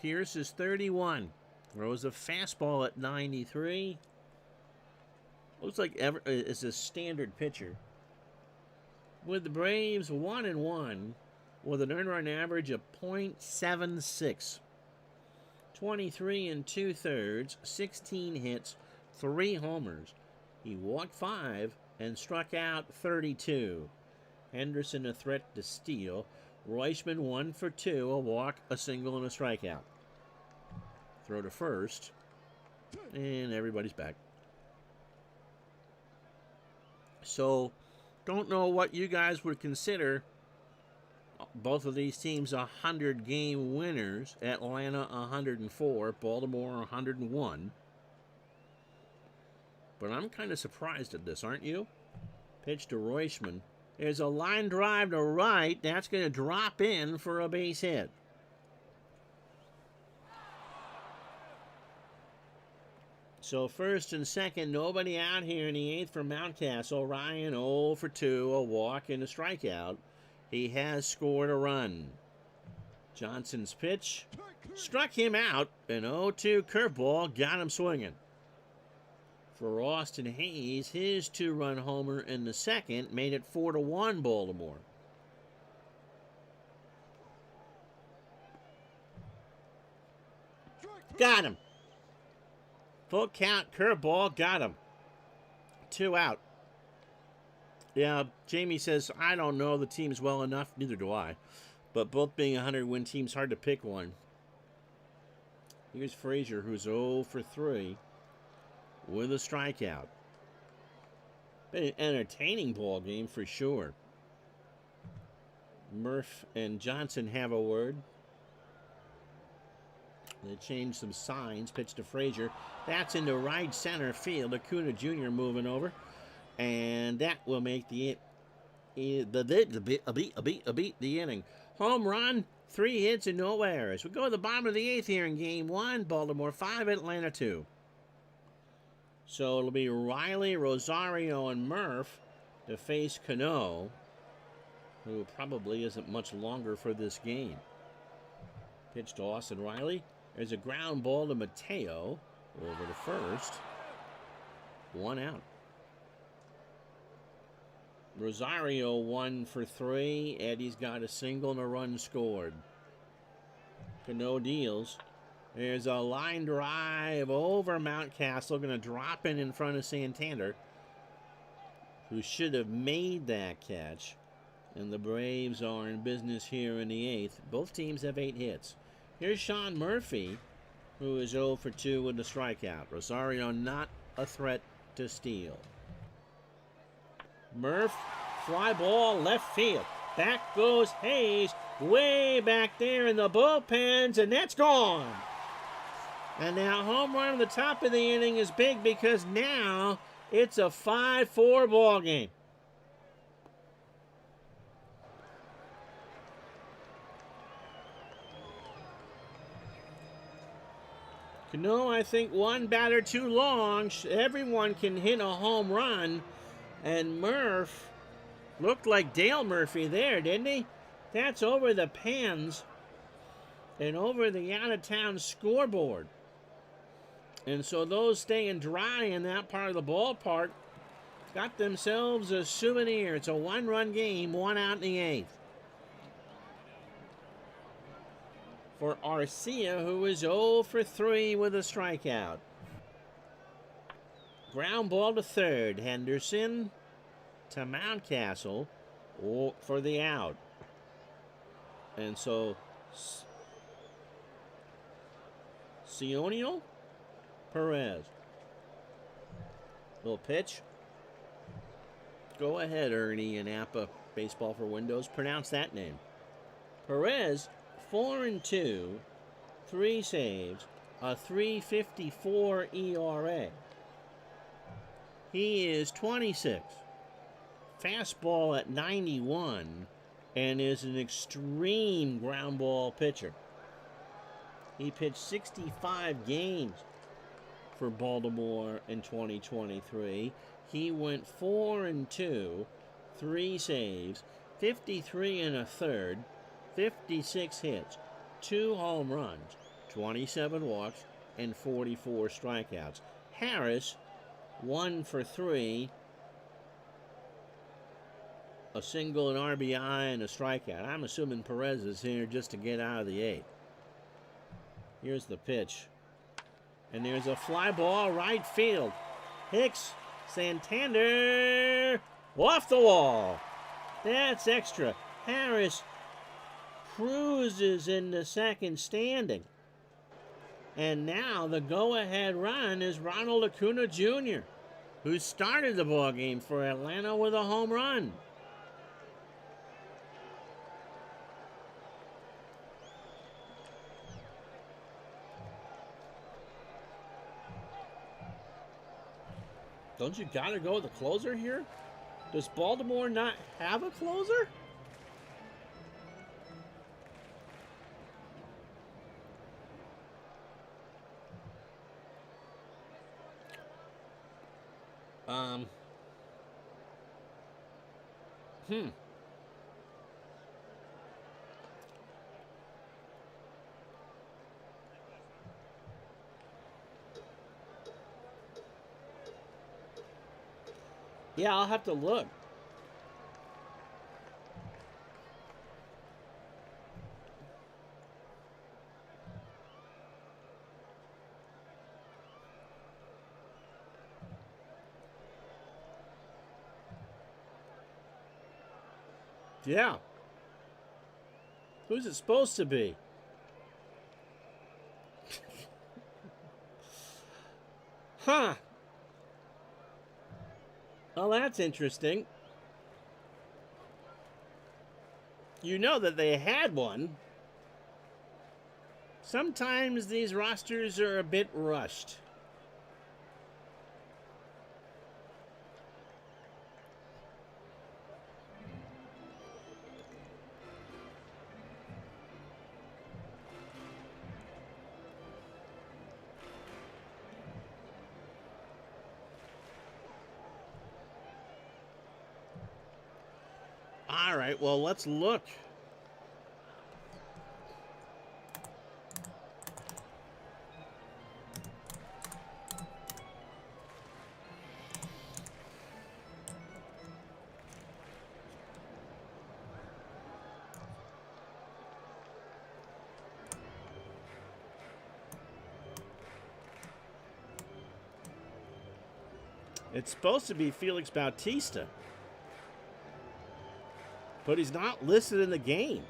Pierce is 31. Throws a fastball at 93. Looks like it's a standard pitcher. With the Braves 1-1, with an earned run average of .76. 23 2/3, 16 hits, 3 homers. He walked 5 and struck out 32. Henderson a threat to steal. Royschman 1 for 2, a walk, a single, and a strikeout. Throw to first, and everybody's back. So, don't know what you guys would consider both of these teams 100-game winners. Atlanta 104, Baltimore 101. But I'm kind of surprised at this, aren't you? Pitch to Royschman. There's a line drive to right. That's going to drop in for a base hit. So first and second, nobody out here in the 8th for Mountcastle. Ryan 0 for 2, a walk and a strikeout. He has scored a run. Johnson's pitch struck him out. An 0-2 curveball got him swinging. For Austin Hayes, his 2-run homer in the second made it 4-1 Baltimore. Got him. Full count curveball, got him. 2 out. Yeah, Jamie says, I don't know the teams well enough. Neither do I. But both being 100-win teams, hard to pick one. Here's Frazier, who's 0 for 3 with a strikeout. Been an entertaining ball game for sure. Murph and Johnson have a word. They changed some signs. Pitch to Frazier. That's into right center field. Acuna Jr. moving over. And that will make the inning. Home run, 3 hits and no errors. We go to the bottom of the 8th here in Game 1. Baltimore 5, Atlanta 2. So it'll be Riley, Rosario, and Murph to face Cano, who probably isn't much longer for this game. Pitch to Austin Riley. There's a ground ball to Mateo over to first. 1 out. Rosario 1 for 3. Eddie's got a single and a run scored. Cano deals. There's a line drive over Mountcastle. Going to drop in front of Santander, who should have made that catch. And the Braves are in business here in the 8th. Both teams have 8 hits. Here's Sean Murphy, who is 0 for 2 with a strikeout. Rosario not a threat to steal. Murph, fly ball, left field. Back goes Hayes, way back there in the bullpens, and that's gone. And now home run at the top of the inning is big because now it's a 5-4 ball game. Cano, I think, one batter too long. Everyone can hit a home run. And Murph looked like Dale Murphy there, didn't he? That's over the pens and over the out-of-town scoreboard. And so those staying dry in that part of the ballpark got themselves a souvenir. It's a 1-run game, 1 out in the 8th. For Arcia, who is 0 for 3 with a strikeout. Ground ball to third. Henderson to Mountcastle for the out. And so Sionio Perez. Little pitch. Go ahead, Ernie and Appa Baseball for Windows. Pronounce that name. Perez, 4-2, 3 saves, a 3.54 ERA. He is 26. Fastball at 91 and is an extreme ground ball pitcher. He pitched 65 games for Baltimore in 2023. He went 4-2, 3 saves, 53 1/3, 56 hits, 2 home runs, 27 walks, and 44 strikeouts. Harris, 1 for 3, a single, an RBI, and a strikeout. I'm assuming Perez is here just to get out of the 8th. Here's the pitch. And there's a fly ball right field. Hicks, Santander, off the wall. That's extra. Harris cruises into second standing. And now the go-ahead run is Ronald Acuna Jr., who started the ball game for Atlanta with a home run. Don't you gotta go with the closer here? Does Baltimore not have a closer? Yeah, I'll have to look. Yeah. Who's it supposed to be? Huh. Well, that's interesting. You know that they had one. Sometimes these rosters are a bit rushed. All right, well, let's look. It's supposed to be Felix Bautista, but he's not listed in the game.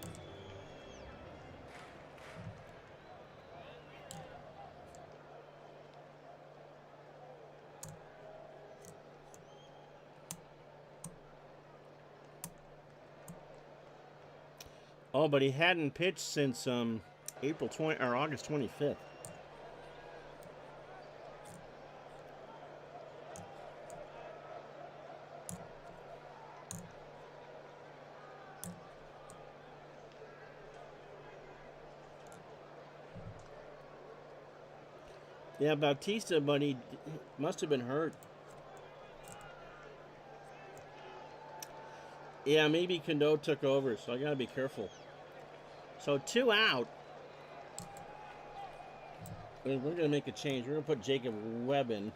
Oh, but he hadn't pitched since April 20 or August 25th. Yeah, Bautista, but he must have been hurt. Yeah, maybe Cano took over, so I gotta be careful. So 2 out. We're gonna make a change. We're gonna put Jacob Webb in.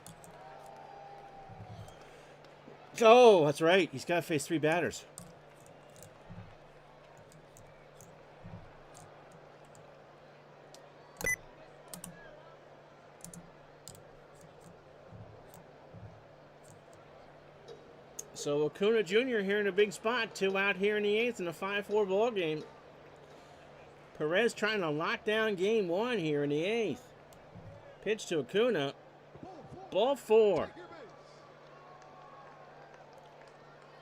Oh, that's right. He's gotta face 3 batters. So Acuna Jr. here in a big spot. 2 out here in the 8th in a 5-4 ball game. Perez trying to lock down game 1 here in the 8th. Pitch to Acuna. Ball 4.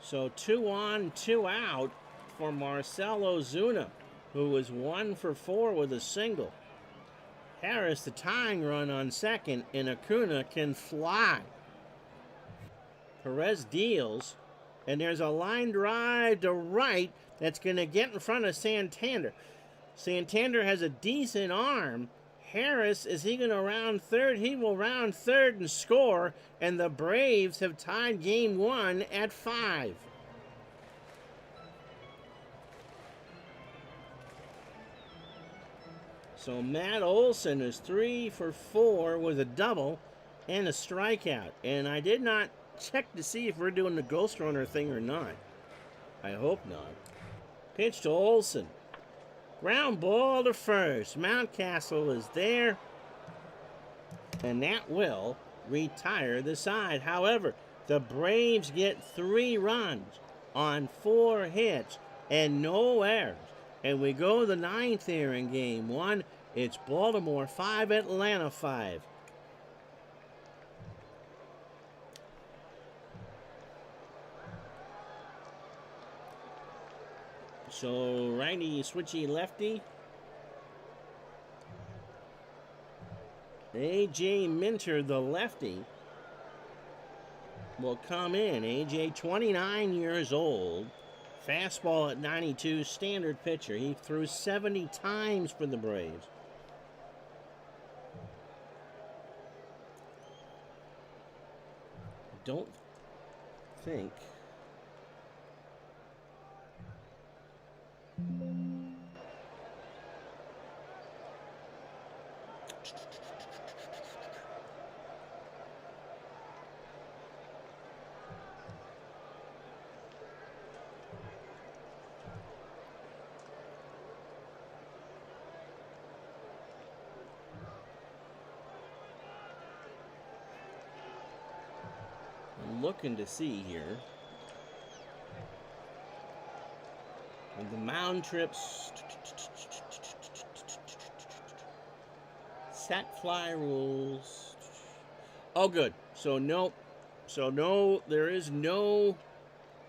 So 2 on, 2 out for Marcell Ozuna, who was 1 for 4 with a single. Harris, the tying run on second, and Acuna can fly. Perez deals, and there's a line drive to right that's going to get in front of Santander. Santander has a decent arm. Harris, is he going to round third? He will round third and score, and the Braves have tied game 1 at 5. So Matt Olson is 3 for 4 with a double and a strikeout. And I did not check to see if we're doing the Ghost Runner thing or not. I hope not. Pitch to Olson. Ground ball to first. Mountcastle is there. And that will retire the side. However, the Braves get 3 runs on 4 hits and no errors. And we go to the 9th here in game 1. It's Baltimore 5, Atlanta 5. So righty, switchy, lefty. A.J. Minter, the lefty, will come in. A.J., 29 years old. Fastball at 92, standard pitcher. He threw 70 times for the Braves. Don't think... I'm looking to see here. And the mound trips. Set fly rules. Oh, good. So no. So no, there is no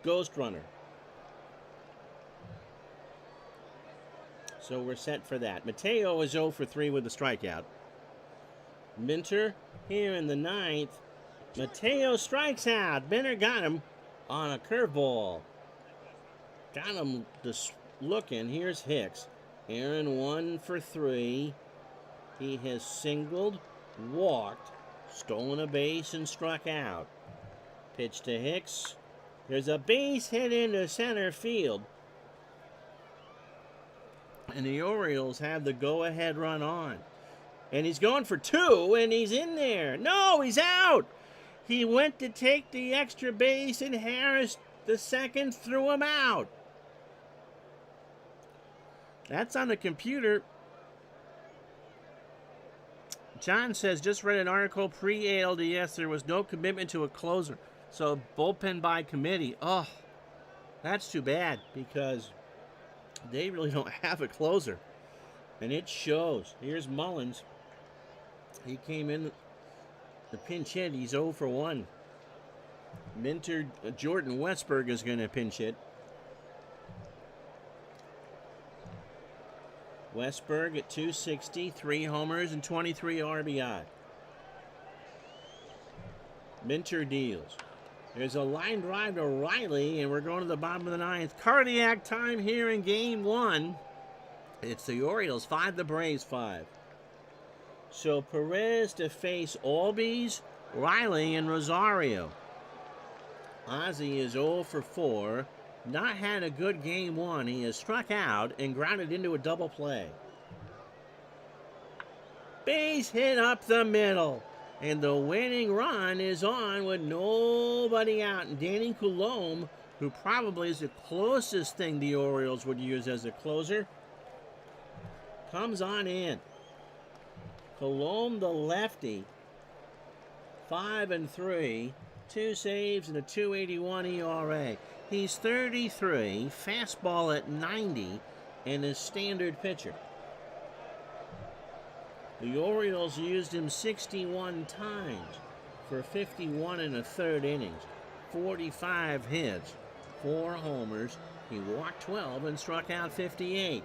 Ghost Runner. So we're set for that. Mateo is 0 for 3 with a strikeout. Minter here in the ninth. Mateo strikes out. Minter got him on a curveball. Got him just looking. Here's Hicks. Aaron 1 for 3. He has singled, walked, stolen a base, and struck out. Pitch to Hicks. There's a base hit into center field. And the Orioles have the go-ahead run on. And he's going for 2, and he's in there. No, he's out. He went to take the extra base, and Harris, the second, threw him out. That's on the computer. John says, just read an article pre-ALDS. There was no commitment to a closer. So bullpen by committee. Oh, that's too bad because they really don't have a closer. And it shows. Here's Mullins. He came in the pinch hit. He's 0 for 1. Minter, Jordan Westberg is going to pinch hit. Westberg at 260, 3 homers and 23 RBI. Minter deals. There's a line drive to Riley, and we're going to the bottom of the ninth. Cardiac time here in game 1. It's the Orioles 5, the Braves 5. So Perez to face Albies, Riley, and Rosario. Ozzie is 0 for 4. Not had a good game 1. He has struck out and grounded into a double play. Base hit up the middle. And the winning run is on with nobody out. And Danny Coulombe, who probably is the closest thing the Orioles would use as a closer, comes on in. Coulombe, the lefty, 5 and 3, 2 saves and a 2.81 ERA. He's 33, fastball at 90, and a standard pitcher. The Orioles used him 61 times for 51 and a third innings, 45 hits, 4 homers. He walked 12 and struck out 58.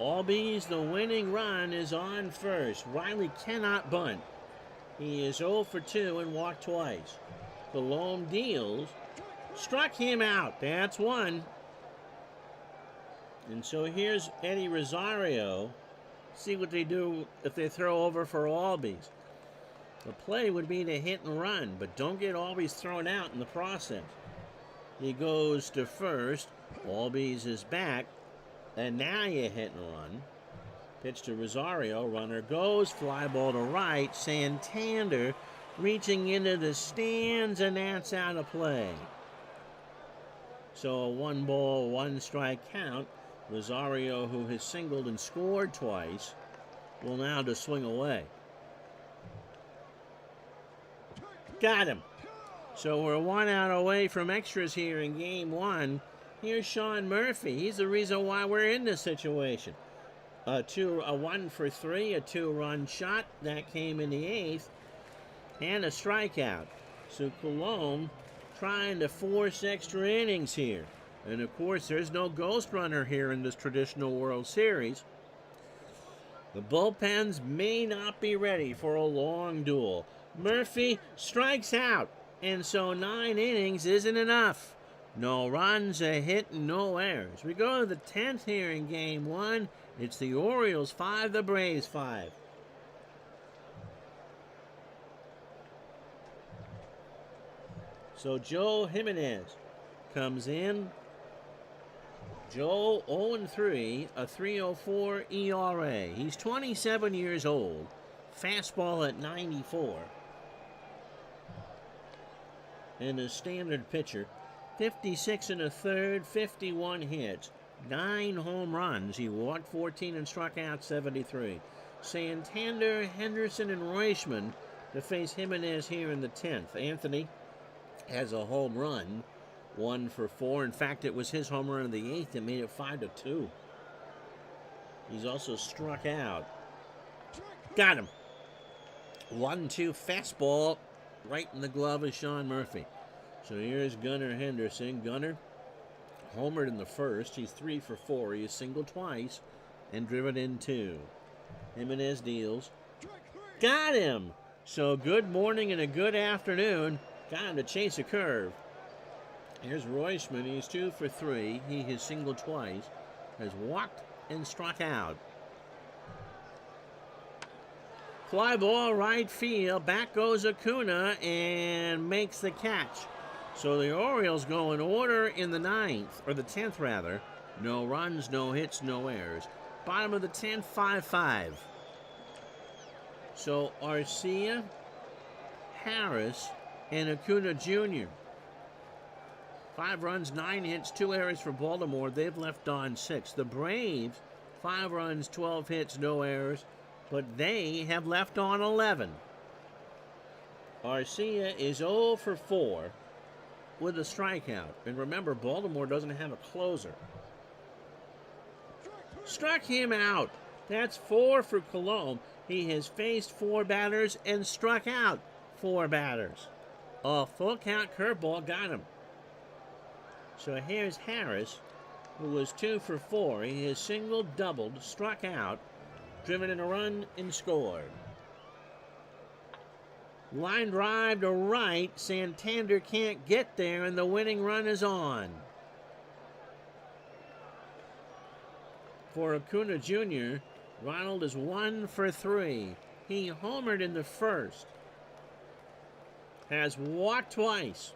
Albies, the winning run is on first. Riley cannot bunt. He is 0 for 2 and walked twice. Coulombe deals. Struck him out. That's 1. And so here's Eddie Rosario. See what they do if they throw over for Albies. The play would be to hit and run, but don't get Albies thrown out in the process. He goes to first. Albies is back. And now you hit and run. Pitch to Rosario. Runner goes. Fly ball to right. Santander reaching into the stands, and that's out of play. So a 1 ball, 1 strike count. Rosario, who has singled and scored twice, will now just swing away. Got him. So we're 1 out away from extras here in game 1. Here's Sean Murphy. He's the reason why we're in this situation. A 1 for 3, a 2-run shot. That came in the 8th. And a strikeout. So Coulombe trying to force extra innings here. And, of course, there's no ghost runner here in this traditional World Series. The bullpens may not be ready for a long duel. Murphy strikes out, and so 9 innings isn't enough. No runs, a hit, and no errors. We go to the 10th here in game 1. It's the Orioles 5, the Braves 5. So Joe Jimenez comes in. Joe 0-3, a 3.04 ERA. He's 27 years old. Fastball at 94. And a standard pitcher. 56 and a third, 51 hits, 9 home runs. He walked 14 and struck out 73. Santander, Henderson, and Reuschmann to face Jimenez here in the 10th. Anthony has a home run, 1 for 4. In fact, it was his home run in the 8th that made it 5-2. He's also struck out. Got him. 1-2 fastball right in the glove of Sean Murphy. So here's Gunnar Henderson. Gunnar homered in the first. He's 3 for 4. He is singled twice and driven in 2. Jimenez deals. Got him! So good morning and a good afternoon. Got him to chase a curve. Here's Royceman. He's 2 for 3. He has singled twice. Has walked and struck out. Fly ball right field. Back goes Acuna and makes the catch. So the Orioles go in order in the 9th, or the 10th rather. No runs, no hits, no errors. Bottom of the 10th, 5-5. So Arcia, Harris, and Acuna Jr. 5 runs, 9 hits, 2 errors for Baltimore. They've left on 6. The Braves, 5 runs, 12 hits, no errors, but they have left on 11. Arcia is 0 for 4 with a strikeout. And remember, Baltimore doesn't have a closer. Struck him out. That's 4 for Colomb. He has faced 4 batters and struck out 4 batters. A full count curveball got him. So here's Harris, who was 2 for 4. He has singled, doubled, struck out, driven in a run, and scored. Line drive to right. Santander can't get there, and the winning run is on. For Acuna Jr., Ronald is 1 for 3. He homered in the first. Has walked twice.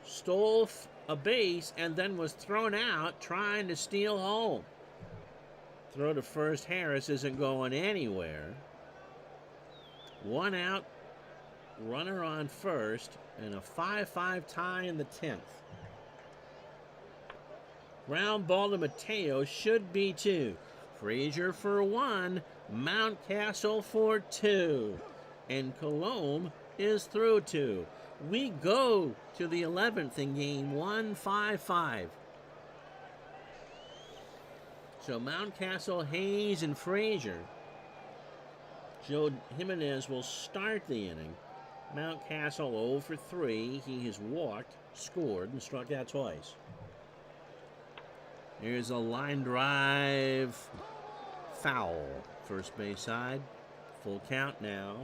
Stole a base and then was thrown out trying to steal home. Throw to first. Harris isn't going anywhere. 1 out. Runner on first. And a 5-5 tie in the 10th. Ground ball to Mateo. Should be 2. Frazier for 1. Mountcastle for 2. And Colomb is through 2. We go to the 11th in game 1, 5-5. So Mountcastle, Hayes, and Frazier. Joe Jimenez will start the inning. Mountcastle 0 for 3. He has walked, scored, and struck out twice. Here's a line drive foul. First base side. Full count now.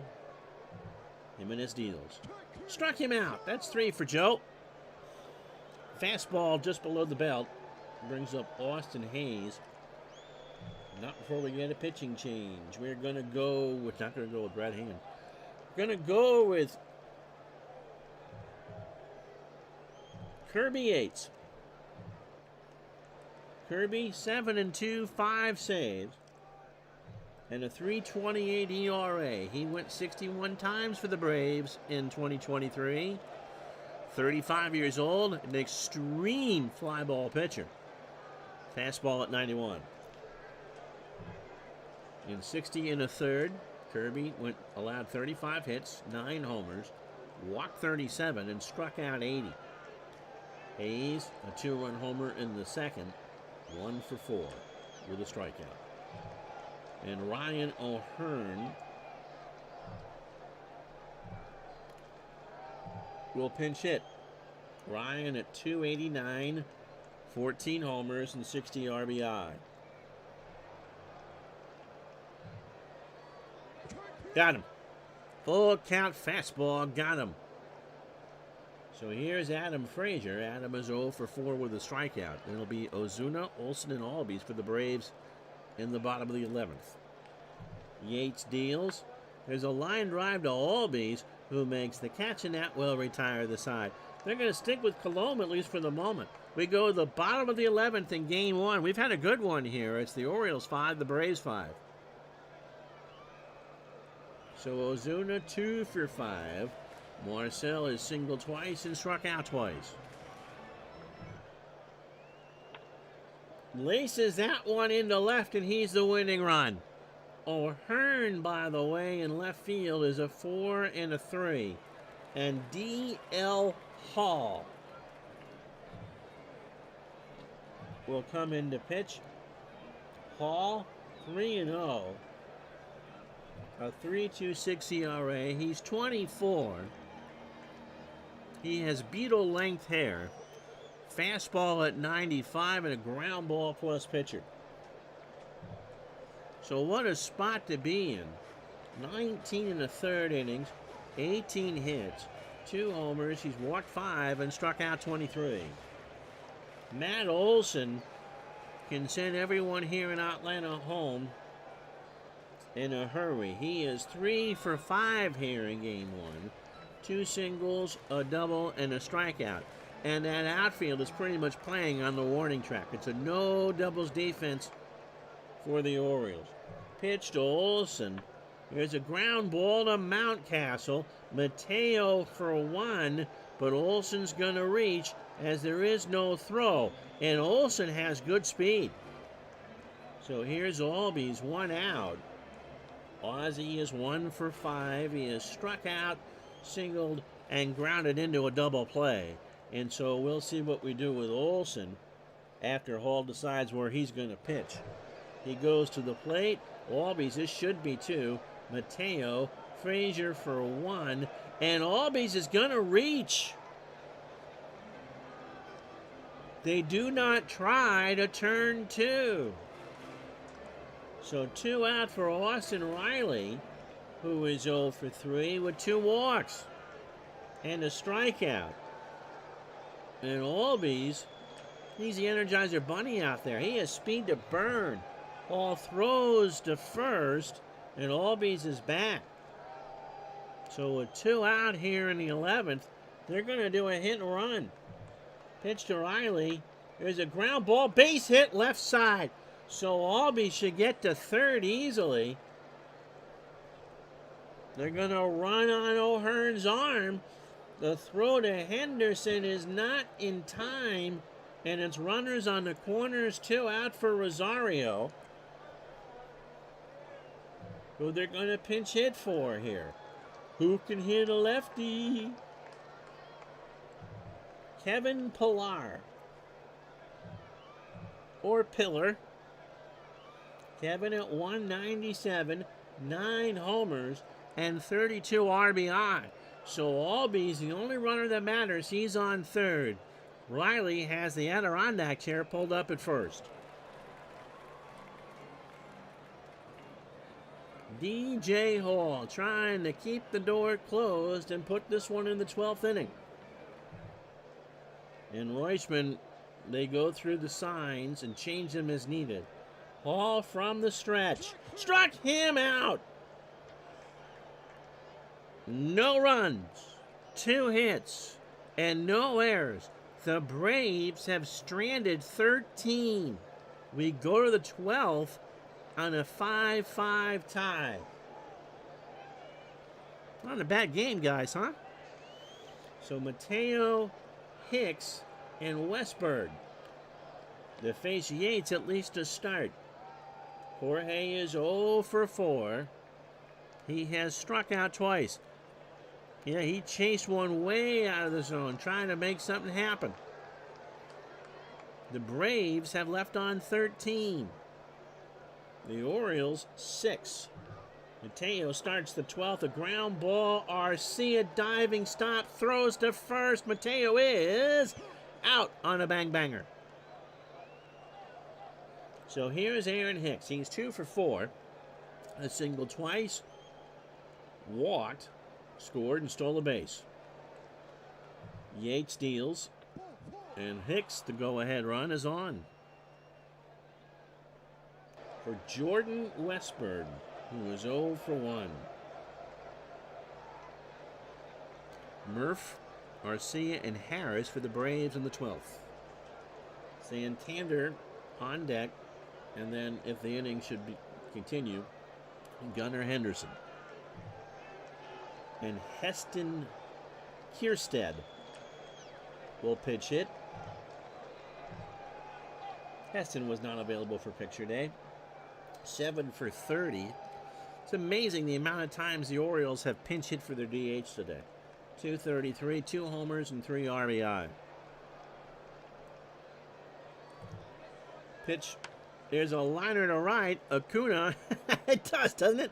Jimenez deals. Struck him out. That's 3 for Joe. Fastball just below the belt. Brings up Austin Hayes. Not before we get a pitching change. We're going to go with, not going to go with Brad Hand. We're going to go with Kirby Yates. Kirby, 7-2, 5 saves, and a 3.28 ERA. He went 61 times for the Braves in 2023. 35 years old, an extreme fly ball pitcher. Fastball at 91. In 60 1/3, Kirby allowed 35 hits, 9 homers, walked 37, and struck out 80. Hayes, a 2-run homer in the second, 1 for 4 with a strikeout. And Ryan O'Hearn will pinch hit. Ryan at 289, 14 homers and 60 RBI. Got him. Full count fastball, got him. So here's Adam Frazier. Adam is 0 for 4 with a strikeout. It'll be Ozuna, Olsen, and Albies for the Braves in the bottom of the 11th. Yates deals. There's a line drive to Albies, who makes the catch, and that will retire the side. They're going to stick with Colomb, at least for the moment. We go to the bottom of the 11th in game 1. We've had a good one here. It's the Orioles 5, the Braves 5. So Ozuna 2 for 5. Marcel is singled twice and struck out twice. Laces that one into left, and he's the winning run. O'Hearn, by the way, in left field is a 4 and a 3. And D.L. Hall will come in to pitch. Hall, 3-0. A 3.26 ERA. He's 24. He has beetle-length hair, Fastball at 95 and a ground ball plus pitcher. So what a spot to be in. 19 in the third innings, 18 hits, 2 homers. He's walked 5 and struck out 23. Matt Olson can send everyone here in Atlanta home in a hurry. He is 3 for 5 here in game 1. 2 singles, a double, and a strikeout. And that outfield is pretty much playing on the warning track. It's a no doubles defense for the Orioles. Pitch to Olson. There's a ground ball to Mountcastle. Mateo for 1, but Olson's going to reach as there is no throw. And Olson has good speed. So here's Albies, 1 out. Ozzie is 1 for 5. He has struck out, singled, and grounded into a double play. And so we'll see what we do with Olson after Hall decides where he's going to pitch. He goes to the plate. Albies, this should be 2. Mateo, Frazier for 1, and Albies is going to reach. They do not try to turn 2. So 2 out for Austin Riley, who is 0 for 3 with 2 walks and a strikeout. And Albies, he's the Energizer Bunny out there. He has speed to burn. All throws to first, and Albies is back. So with 2 out here in the 11th, they're going to do a hit and run. Pitch to Riley. There's a ground ball, base hit left side. So Albies should get to third easily. They're going to run on O'Hearn's arm. The throw to Henderson is not in time, and it's runners on the corners, 2 out for Rosario, who they're going to pinch hit for here. Who can hit a lefty? Kevin Pillar. Or Pillar. Kevin at 197, 9 homers, and 32 RBI. So Albies, the only runner that matters, he's on third. Riley has the Adirondack chair pulled up at first. DJ Hall trying to keep the door closed and put this one in the 12th inning. And Royschman, they go through the signs and change them as needed. Hall from the stretch. Struck him out. No runs, 2 hits, and no errors. The Braves have stranded 13. We go to the 12th on a 5-5 tie. Not a bad game, guys, huh? So Mateo, Hicks, and Westberg. They face Yates at least to start. Jorge is 0 for 4. He has struck out twice. Yeah, he chased one way out of the zone, trying to make something happen. The Braves have left on 13. The Orioles, 6. Mateo starts the 12th. A ground ball. Arcia diving stop. Throws to first. Mateo is out on a bang-banger. So here's Aaron Hicks. He's 2 for 4. A single twice. Walked. Scored and stole a base. Yates deals. And Hicks, the go-ahead run, is on. For Jordan Westberg, who is 0 for 1. Murph, Arcia, and Harris for the Braves in the 12th. Santander on deck. And then, if the inning should continue, Gunnar Henderson. And Heston Kierstead will pitch hit. Heston was not available for picture day. 7 for 30. It's amazing the amount of times the Orioles have pinch hit for their DH today. 233, 2 homers, and 3 RBI. Pitch. There's a liner to right. Acuna. It does, doesn't it?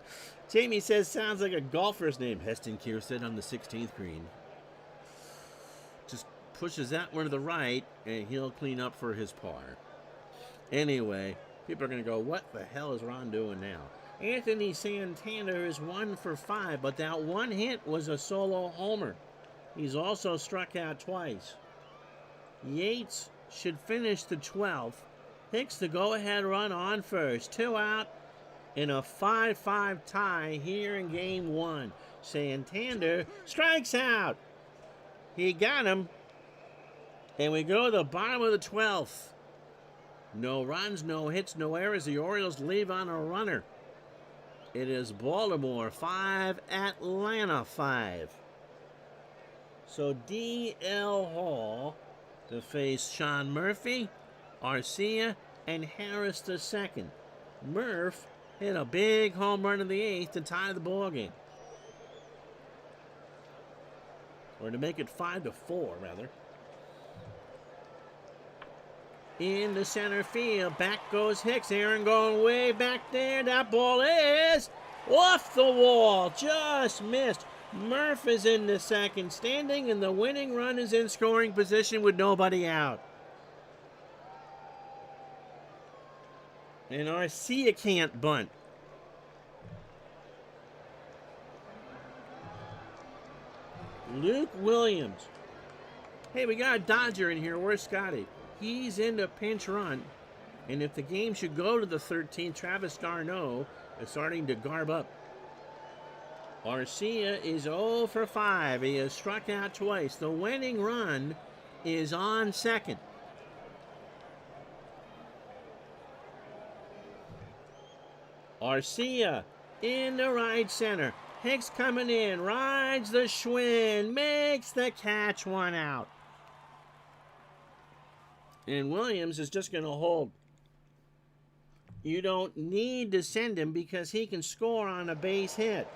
Jamie says sounds like a golfer's name. Heston Kierstead on the 16th green. Just pushes that one to the right, and he'll clean up for his par. Anyway, people are going to go, what the hell is Ron doing now? Anthony Santander is 1 for 5, but that one hit was a solo homer. He's also struck out twice. Yates should finish the 12th. Hicks the go-ahead run on first. 2 out in a 5-5 tie here in Game 1. Santander strikes out. He got him. And we go to the bottom of the 12th. No runs, no hits, no errors. The Orioles leave on a runner. It is Baltimore 5, Atlanta 5. So D.L. Hall to face Sean Murphy, Arcia, and Harris II. Murph hit a big home run in the 8th to tie the ball game. Or to make it 5-4, rather. Into center field. Back goes Hicks. Aaron going way back there. That ball is off the wall. Just missed. Murph is in the second standing, and the winning run is in scoring position with nobody out. And Arcia can't bunt. Luke Williams. Hey, we got a Dodger in here. Where's Scotty? He's in the pinch run. And if the game should go to the 13th, Travis d'Arnaud is starting to garb up. Arcia is 0 for 5. He has struck out twice. The winning run is on second. Arcia in the right center. Hicks coming in, rides the Schwinn, makes the catch, 1 out. And Williams is just going to hold. You don't need to send him because he can score on a base hit.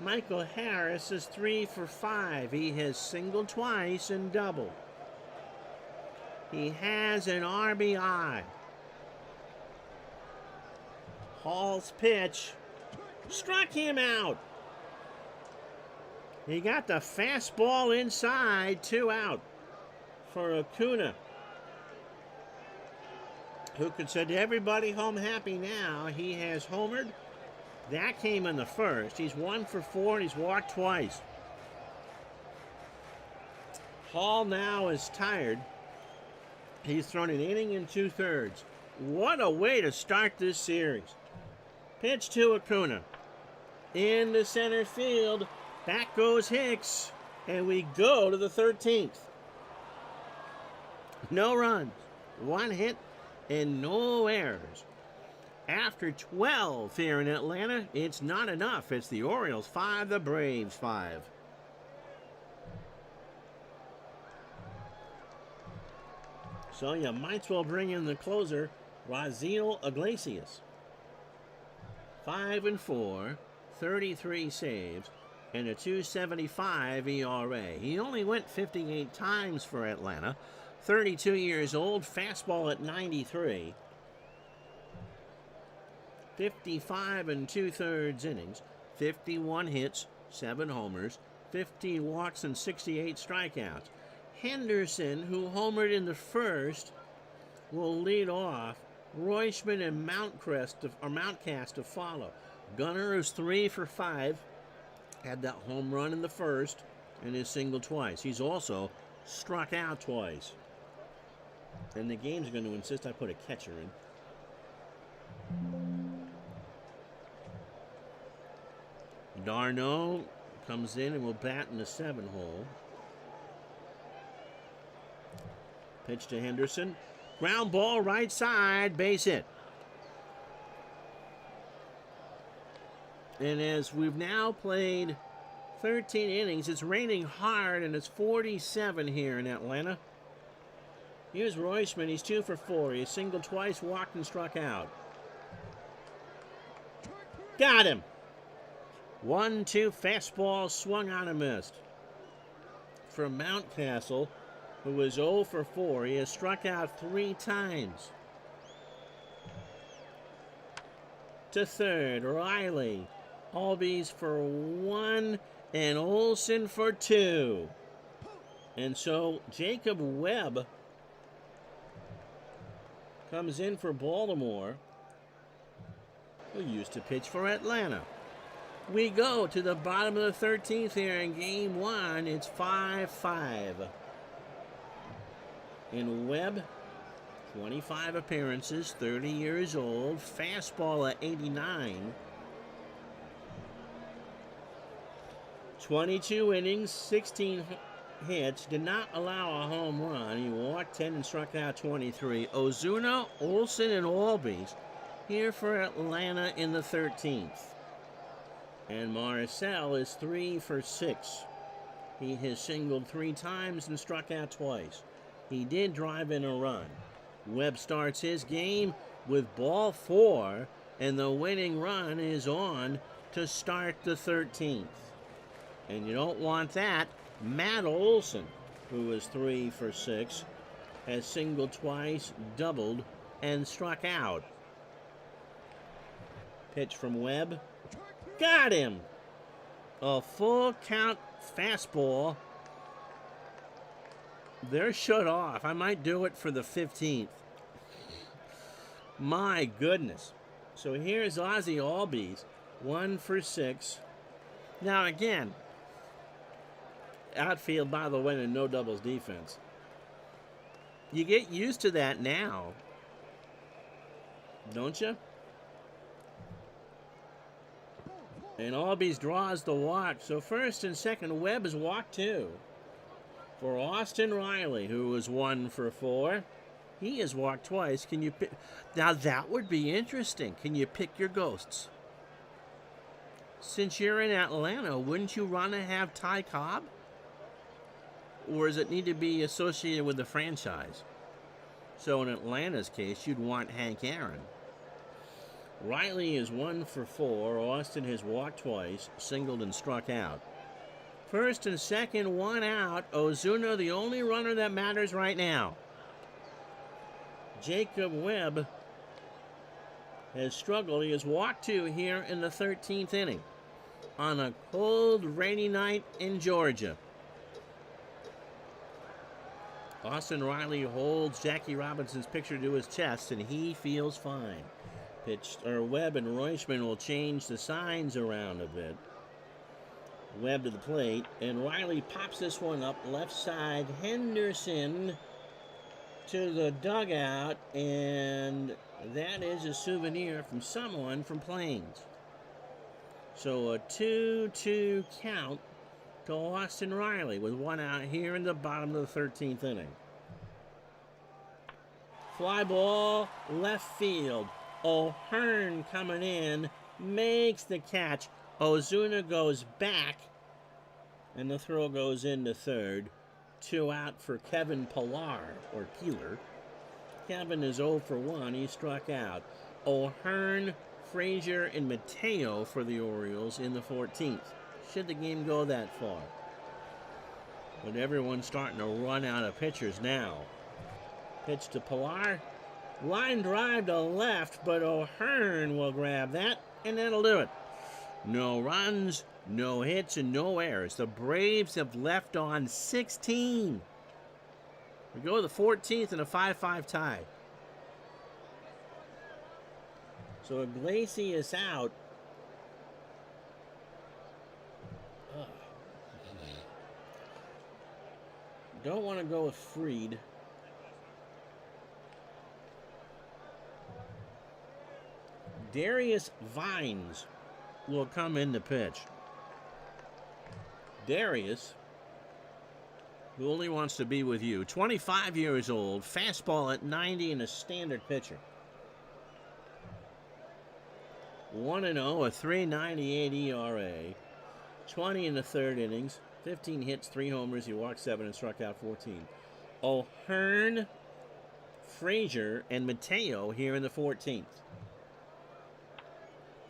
Michael Harris is 3 for 5. He has singled twice and doubled. He has an RBI. Hall's pitch struck him out. He got the fastball inside, 2 out for Acuna, who could send everybody home happy now. He has homered. That came in the first. He's 1 for 4 and he's walked twice. Hall now is tired. He's thrown an inning and 2/3. What a way to start this series. Pitch to Acuna. Into center field. Back goes Hicks. And we go to the 13th. No runs, 1 hit, and no errors. After 12 here in Atlanta, it's not enough. It's the Orioles 5, the Braves 5. So you might as well bring in the closer, Raisel Iglesias. 5 and 4, 33 saves, and a 2.75 ERA. He only went 58 times for Atlanta. 32 years old, fastball at 93. 55 and 2/3 innings, 51 hits, 7 homers, 15 walks, and 68 strikeouts. Henderson, who homered in the first, will lead off. Royschman and Mountcast to follow. Gunnar is 3 for 5. Had that home run in the first and is singled twice. He's also struck out twice. And the game's going to insist I put a catcher in. d'Arnaud comes in and will bat in the 7-hole. Pitch to Henderson. Ground ball right side, base hit. And as we've now played 13 innings, it's raining hard and it's 47 here in Atlanta. Here's Royschman. He's 2 for 4. He singled twice, walked, and struck out. Got him. 1-2 fastball swung on and missed. From Mountcastle, who was 0 for 4, he has struck out 3 times. To third, Riley. Albies for 1 And Olsen for 2. And so Jacob Webb comes in for Baltimore, who used to pitch for Atlanta. We go to the bottom of the 13th here in game 1. It's 5-5. In Webb, 25 appearances, 30 years old, fastball at 89. 22 innings, 16 hits, did not allow a home run. He walked 10 and struck out 23. Ozuna, Olsen, and Albies here for Atlanta in the 13th. And Marcel is 3 for 6. He has singled 3 times and struck out twice. He did drive in a run. Webb starts his game with ball 4, and the winning run is on to start the 13th. And you don't want that. Matt Olson, who is 3 for 6, has singled twice, doubled, and struck out. Pitch from Webb. Got him! A full count fastball. They're shut off. I might do it for the 15th. My goodness. So here's Ozzy Albies, 1 for 6. Now again, outfield, by the way, and no doubles defense. You get used to that now, don't you? And Albies draws the walk. So first and second, Webb is walk 2. For Austin Riley, who was 1 for 4. He has walked twice. Can you pick? Now that would be interesting. Can you pick your ghosts? Since you're in Atlanta, wouldn't you want to have Ty Cobb? Or does it need to be associated with the franchise? So in Atlanta's case, you'd want Hank Aaron. Riley is 1 for 4. Austin has walked twice, singled and struck out. First and second, 1 out. Ozuna, the only runner that matters right now. Jacob Webb has struggled. He has walked 2 here in the 13th inning on a cold, rainy night in Georgia. Austin Riley holds Jackie Robinson's picture to his chest, and he feels fine. Webb and Royschman will change the signs around a bit. Webb to the plate, and Riley pops this one up left side. Henderson to the dugout, and that is a souvenir from someone from Plains. So a 2-2 count to Austin Riley with 1 out here in the bottom of the 13th inning. Fly ball, left field. O'Hearn coming in, makes the catch. Ozuna goes back, and the throw goes into third. 2 out for Kevin Pillar, or Peeler. Kevin is 0 for 1. He struck out. O'Hearn, Frazier, and Mateo for the Orioles in the 14th. Should the game go that far? But everyone's starting to run out of pitchers now. Pitch to Pillar. Line drive to left, but O'Hearn will grab that, and that'll do it. No runs, no hits, and no errors. The Braves have left on 16. We go to the 14th and a 5-5 tie. So Iglesias out. Don't want to go with Fried. Darius Vines will come in to pitch. Darius, who only wants to be with you, 25 years old, fastball at 90 and a standard pitcher. 1-0, a 3.98 ERA, 20 in the 3rd innings, 15 hits, 3 homers. He walked 7 and struck out 14. O'Hearn, Frazier, and Mateo here in the 14th.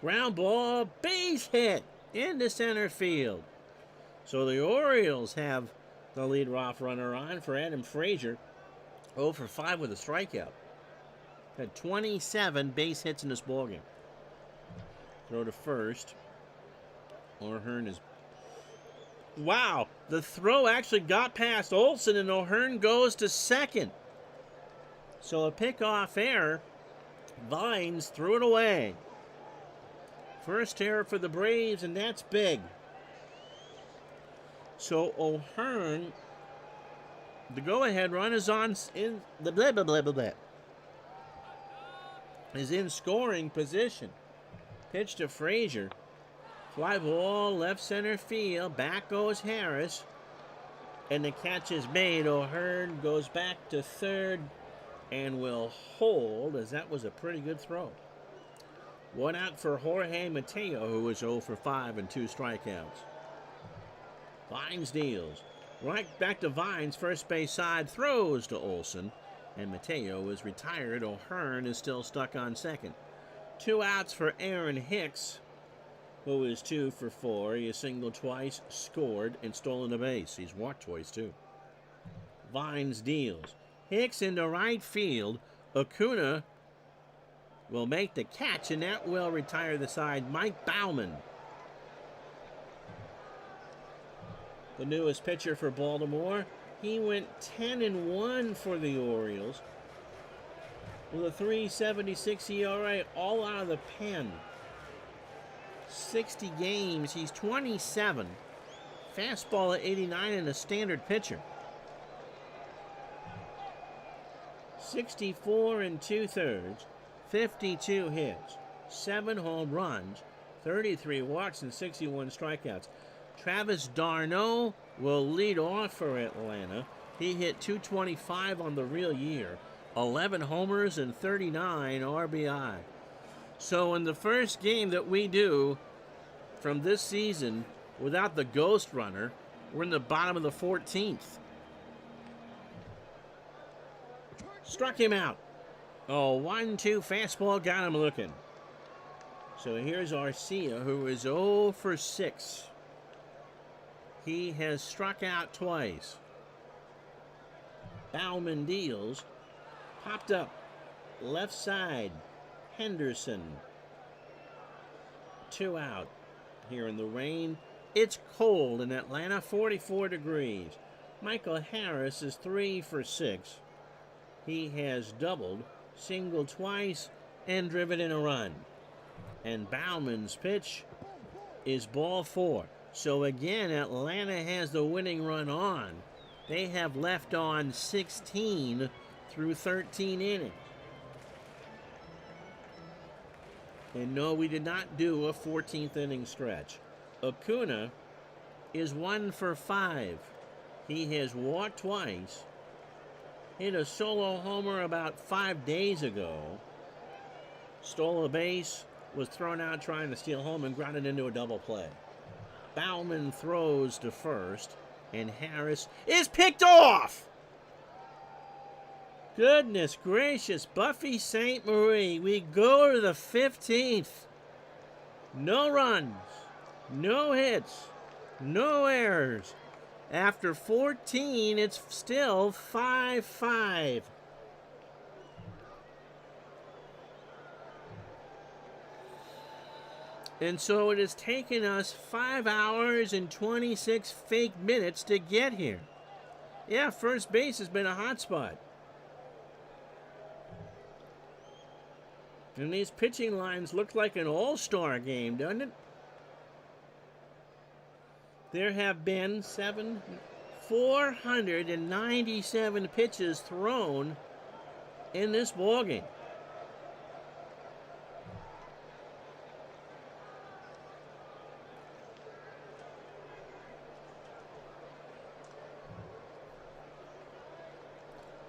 Ground ball, base hit into center field. So the Orioles have the lead-off runner on for Adam Frazier. 0 for 5 with a strikeout. Had 27 base hits in this ballgame. Throw to first. O'Hearn is Wow, the throw actually got past Olson, and O'Hearn goes to second. So a pickoff error. Vines threw it away. First error for the Braves, and that's big. So O'Hearn, the go-ahead run is on in the blah blah blah blah blah. Is in scoring position. Pitch to Frazier. Fly ball, left center field. Back goes Harris. And the catch is made. O'Hearn goes back to third and will hold, as that was a pretty good throw. One out for Jorge Mateo, who was 0 for 5 and 2 strikeouts. Vines deals. Right back to Vines, first base side, throws to Olson. And Mateo is retired. O'Hearn is still stuck on second. 2 outs for Aaron Hicks, who is 2 for 4. He has singled twice, scored, and stolen a base. He's walked twice, too. Vines deals. Hicks into right field. Acuna will make the catch, and that will retire the side. Mike Baumann, the newest pitcher for Baltimore. He went 10-1 for the Orioles with a 3.76 ERA, all out of the pen. 60 games. He's 27. Fastball at 89 and a standard pitcher. 64 2/3, 52 hits, 7 home runs, 33 walks, and 61 strikeouts. Travis d'Arnaud will lead off for Atlanta. He hit .225 on the real year, 11 homers and 39 RBI. So in the first game that we do from this season without the ghost runner, we're in the bottom of the 14th. Struck him out. Oh, 1-2 fastball got him looking. So here's Arcia, who is 0 for 6. He has struck out twice. Baumann deals. Popped up. Left side. Henderson. 2 out. Here in the rain. It's cold in Atlanta, 44 degrees. Michael Harris is 3 for 6. He has doubled, singled twice, and driven in a run. And Baumann's pitch is ball 4. So again, Atlanta has the winning run on. They have left on 16 through 13 innings. And no, we did not do a 14th inning stretch. Acuna is 1 for 5. He has walked twice, hit a solo homer about 5 days ago, stole a base, was thrown out trying to steal home, and grounded into a double play. Baumann throws to first, and Harris is picked off! Goodness gracious, Buffy St. Marie, we go to the 15th. No runs, no hits, no errors. After 14, it's still 5-5. And so it has taken us 5 hours and 26 fake minutes to get here. Yeah, first base has been a hot spot. And these pitching lines look like an all-star game, doesn't it? There have been 497 pitches thrown in this ballgame.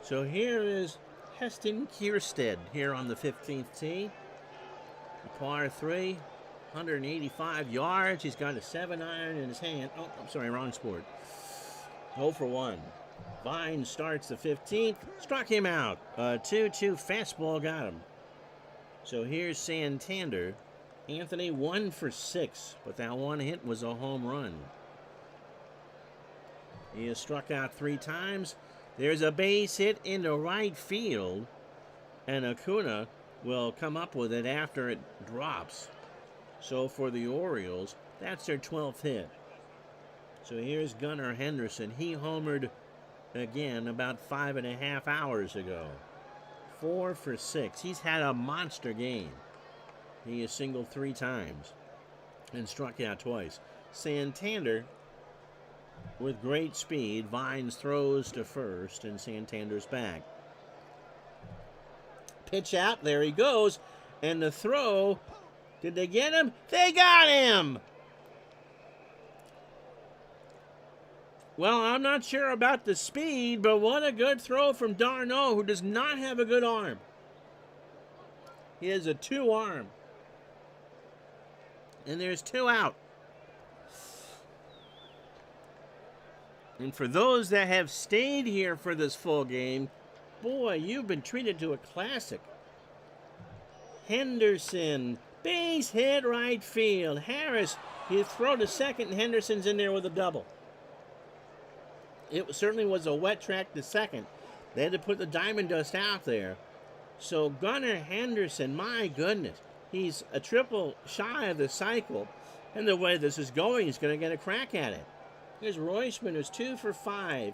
So here is Heston Kierstead here on the 15th tee. Par 3, 185 yards. He's got a 7-iron in his hand. Oh, I'm sorry, wrong sport. 0 for 1. Vine starts the 15th. Struck him out. 2-2 fastball got him. So here's Santander. Anthony 1 for 6, but that one hit was a home run. He has struck out 3 times. There's a base hit into right field, and Acuna will come up with it after it drops. So for the Orioles, that's their 12th hit. So here's Gunnar Henderson. He homered again about 5.5 hours ago. 4 for 6. He's had a monster game. He has singled 3 times and struck out twice. Santander with great speed. Vines throws to first, and Santander's back. Pitch out. There he goes. And the throw. Did they get him? They got him! Well, I'm not sure about the speed, but what a good throw from d'Arnaud, who does not have a good arm. He has a 2 arm. And there's 2 out. And for those that have stayed here for this full game, boy, you've been treated to a classic. Henderson, base hit right field. Harris, he throw to second, and Henderson's in there with a double. It certainly was a wet track to second. They had to put the diamond dust out there. So Gunnar Henderson, my goodness, he's a triple shy of the cycle. And the way this is going, he's going to get a crack at it. Here's Royceman, who's 2 for 5.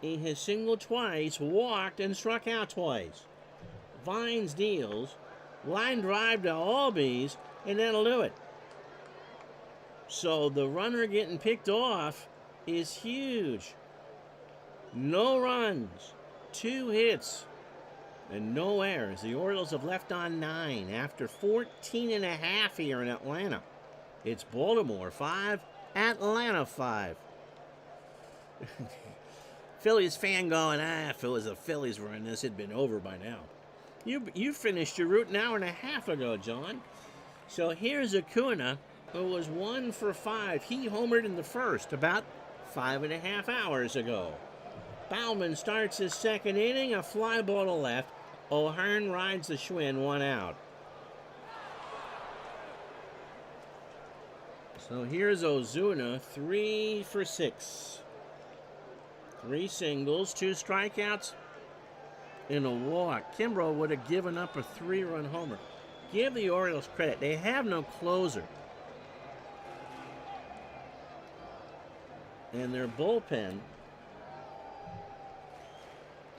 He has singled twice, walked, and struck out twice. Vines deals, line drive to Albies, and that'll do it. So the runner getting picked off is huge. No runs, 2 hits, and no errors. The Orioles have left on 9 after 14.5 here in Atlanta. It's Baltimore 5, Atlanta 5. Phillies fan going, if it was the Phillies were in this, it'd been over by now. You finished your route an hour and a half ago, John. So here's Acuna, who was 1 for 5. He homered in the first about 5.5 hours ago. Bauman starts his second inning, a fly ball to left. O'Hearn rides the Schwinn, 1 out. So here's Ozuna, 3 for 6. 3 singles, 2 strikeouts, and a walk. Kimbrough would have given up a 3-run homer. Give the Orioles credit. They have no closer. And their bullpen,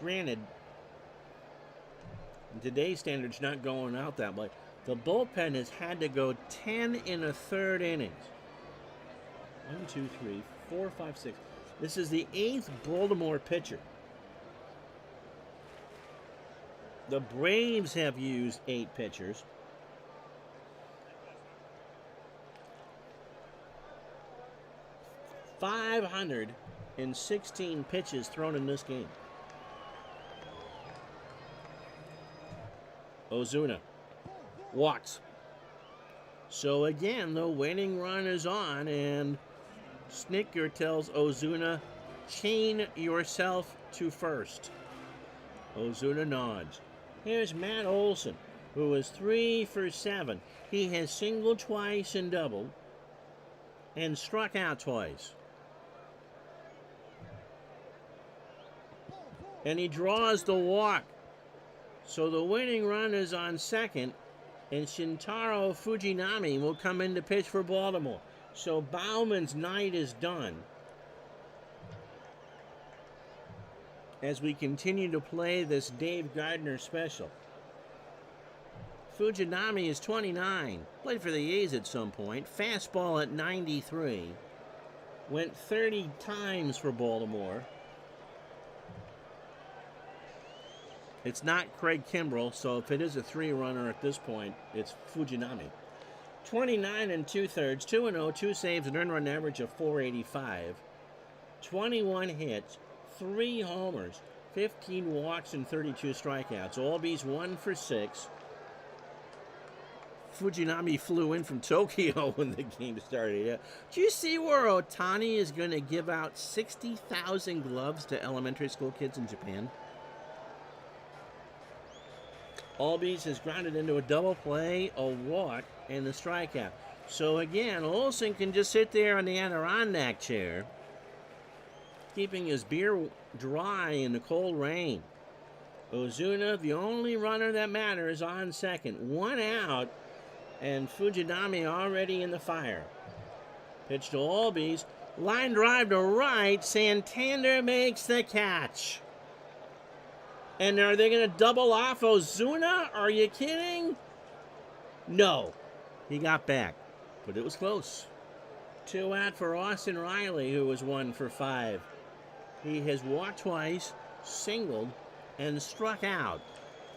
granted, in today's standards, not going out that much. The bullpen has had to go 10 1/3 innings. 1, 2, 3, 4, 5, 6. This is the 8th Baltimore pitcher. The Braves have used 8 pitchers. .516 pitches thrown in this game. Ozuna walks. So again, the winning run is on, and Snicker tells Ozuna, chain yourself to first. Ozuna nods. Here's Matt Olson, who is 3 for 7. He has singled twice and doubled, and struck out twice. And he draws the walk. So the winning run is on second, and Shintaro Fujinami will come in to pitch for Baltimore. So Bauman's night is done. As we continue to play this Dave Gardner special. Fujinami is 29. Played for the A's at some point. Fastball at 93. Went 30 times for Baltimore. It's not Craig Kimbrell, so if it is a 3-runner at this point, it's Fujinami. 29 2/3, 2-0, 2 saves, an earned run average of 485. 21 hits, 3 homers, 15 walks, and 32 strikeouts. Albies 1 for 6. Fujinami flew in from Tokyo when the game started. Do you see where Ohtani is going to give out 60,000 gloves to elementary school kids in Japan? Albies has grounded into a double play, a walk, and the strikeout. So again, Olsen can just sit there on the Adirondack chair, keeping his beer dry in the cold rain. Ozuna, the only runner that matters, on second. 1 out, and Fujinami already in the fire. Pitch to Albies. Line drive to right. Santander makes the catch. And are they going to double off Ozuna? Are you kidding? No. He got back, but it was close. 2 out for Austin Riley, who was 1 for 5. He has walked twice, singled, and struck out.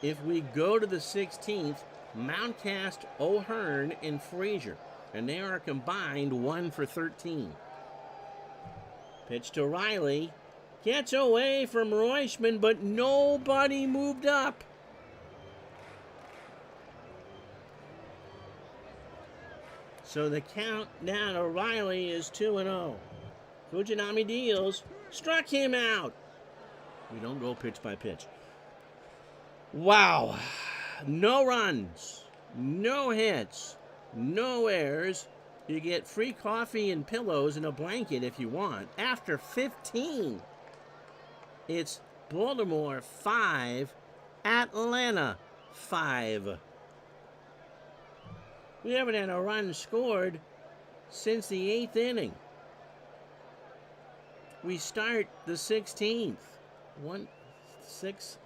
If we go to the 16th, Mountcast, O'Hearn, and Frazier, and they are combined 1 for 13. Pitch to Riley. Gets away from Reuschmann, but nobody moved up. So the count now to Riley is 2-0. Fujinami deals. Struck him out. We don't go pitch by pitch. Wow. No runs. No hits. No errors. You get free coffee and pillows and a blanket if you want. After 15, it's Baltimore 5, Atlanta 5. We haven't had a run scored since the 8th inning. We start the 16th. 1-6.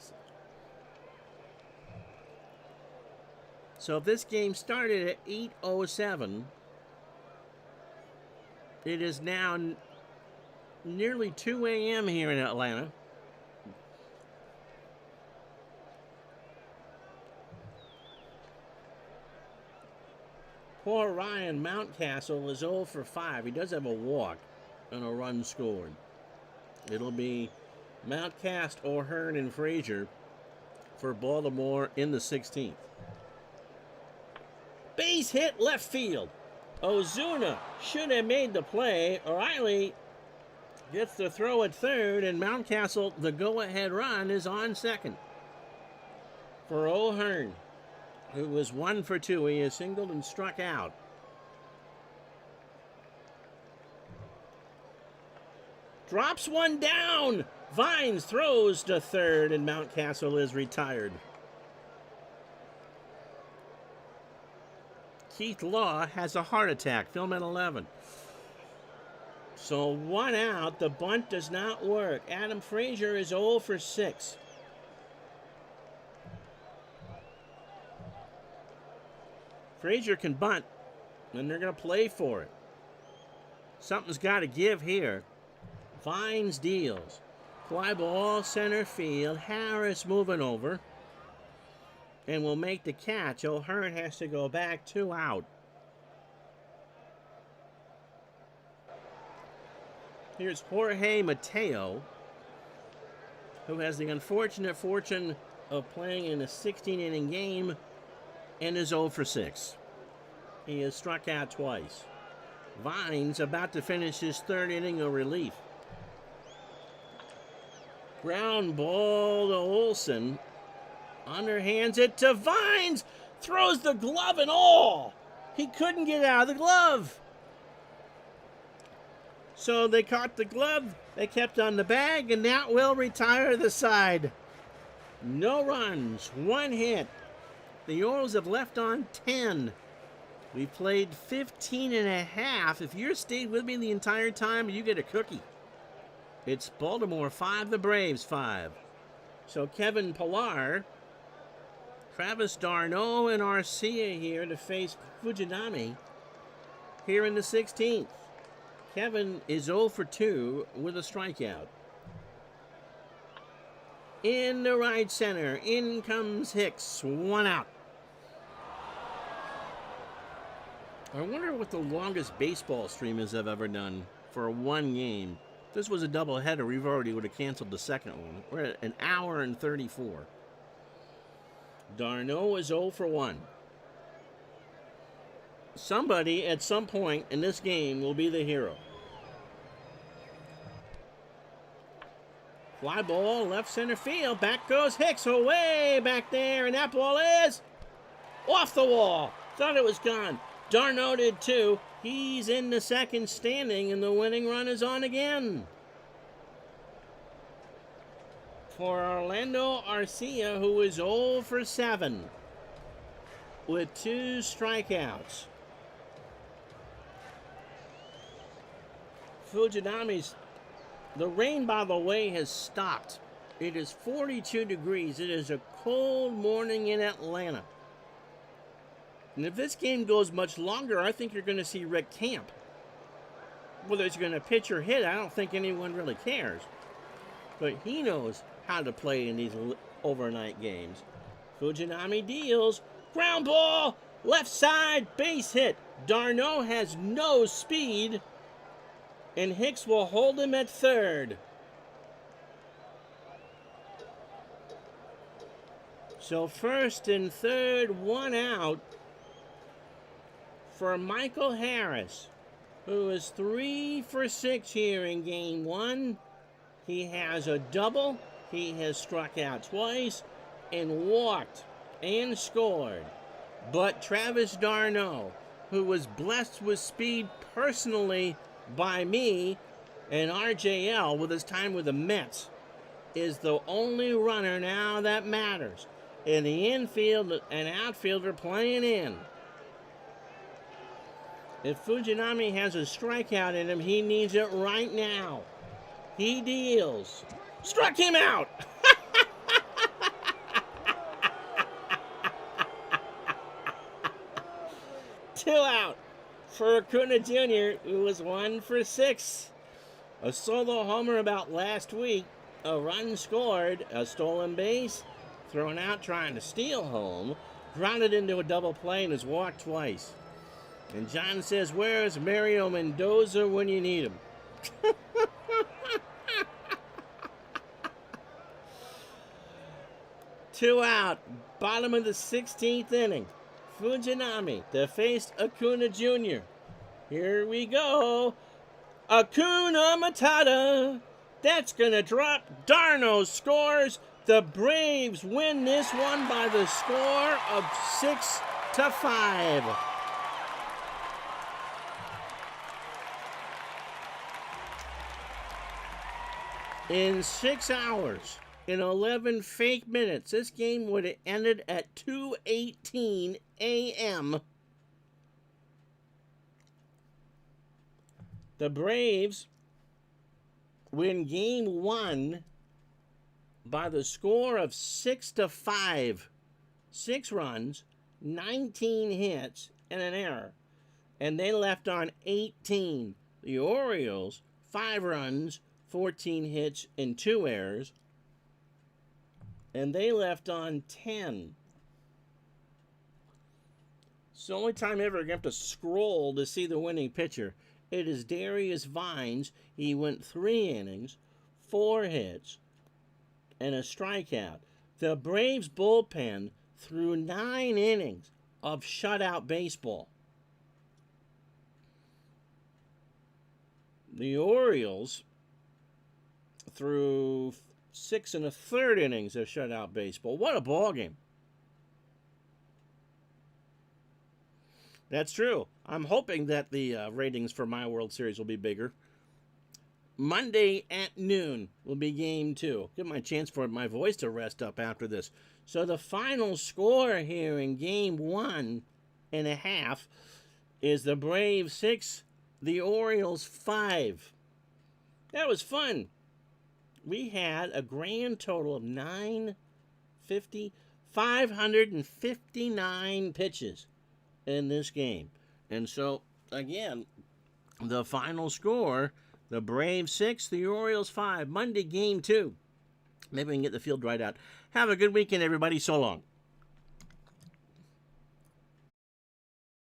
So if this game started at 8:07, it is now nearly 2 a.m. here in Atlanta. Poor Ryan Mountcastle is 0 for 5. He does have a walk and a run scored. It'll be Mountcast, O'Hearn, and Frazier for Baltimore in the 16th. Base hit left field. Ozuna should have made the play. O'Reilly gets the throw at third, and Mountcastle, the go-ahead run, is on second. For O'Hearn, who was 1 for 2. He has singled and struck out. Drops one down. Vines throws to third, and Mountcastle is retired. Keith Law has a heart attack. Film at 11. So 1 out. The bunt does not work. Adam Frazier is 0 for 6. Frazier can bunt, and they're going to play for it. Something's got to give here. Vines deals. Fly ball center field. Harris moving over. And will make the catch. O'Hearn has to go back 2 out. Here's Jorge Mateo, who has the unfortunate fortune of playing in a 16-inning game and is 0 for 6. He has struck out twice. Vines about to finish his 3rd inning of relief. Ground ball to Olsen. Underhands it to Vines. Throws the glove and all. He couldn't get out of the glove. So they caught the glove. They kept on the bag, and that will retire the side. No runs. 1 hit. The Orioles have left on 10. We played 15 and a half. If you're stayed with me the entire time, you get a cookie. It's Baltimore 5, the Braves 5. So Kevin Pillar, Travis d'Arnaud, and Arcia here to face Fujinami here in the 16th. Kevin is 0 for 2 with a strikeout. In the right center, in comes Hicks, 1 out. I wonder what the longest baseball stream is I've ever done for 1 game. If this was a doubleheader, we've already would have canceled the second one. We're at 1 hour and 34. d'Arnaud is 0 for 1. Somebody at some point in this game will be the hero. Fly ball, left center field. Back goes Hicks, away back there, and that ball is off the wall. Thought it was gone. d'Arnaud did too. He's in the second standing, and the winning run is on again. For Orlando Arcia, who is 0 for 7 with 2 strikeouts. Fujinami's. The rain, by the way, has stopped. It is 42 degrees. It is a cold morning in Atlanta. And if this game goes much longer, I think you're going to see Rick Camp. Whether it's going to pitch or hit, I don't think anyone really cares. But he knows how to play in these overnight games. Fujinami deals. Ground ball! Left side, base hit. d'Arnaud has no speed. And Hicks will hold him at third. So first and third, one out for Michael Harris, who is 3 for 6 here in game one. He has a double. He has struck out twice and walked and scored. But Travis d'Arnaud, who was blessed with speed personally by me and RJL with his time with the Mets, is the only runner now that matters. In the infield and outfielder playing in. If Fujinami has a strikeout in him, he needs it right now. He deals. Struck him out! Two out for Acuna Jr., who was 1 for 6. A solo homer about last week. A run scored. A stolen base. Thrown out trying to steal home. Grounded into a double play and has walked twice. And John says, where's Mario Mendoza when you need him? Two out. Bottom of the 16th inning. Fujinami to face Acuna Jr. Here we go. Acuna Matata. That's going to drop. d'Arnaud scores. The Braves win this one by the score of 6-5. In 6 hours, in 11 fake minutes, this game would have ended at 2:18 a.m. The Braves win game one by the score of 6-5. 6 runs, 19 hits, and an error. And they left on 18. The Orioles, 5 runs, 14 hits, and 2 errors. And they left on 10. It's the only time ever you have to scroll to see the winning pitcher. It is Darius Vines. He went 3 innings, 4 hits, and a strikeout. The Braves bullpen threw 9 innings of shutout baseball. The Orioles threw 6 1/3 innings of shutout baseball. What a ball game. That's true. I'm hoping that the ratings for my World Series will be bigger. Monday at noon will be game 2. Give my chance for my voice to rest up after this. So the final score here in game 1.5 is the Braves 6, the Orioles 5. That was fun. We had a grand total of 559 pitches in this game. And so, again, the final score, the Braves 6, the Orioles 5. Monday, game 2. Maybe we can get the field right out. Have a good weekend, everybody. So long.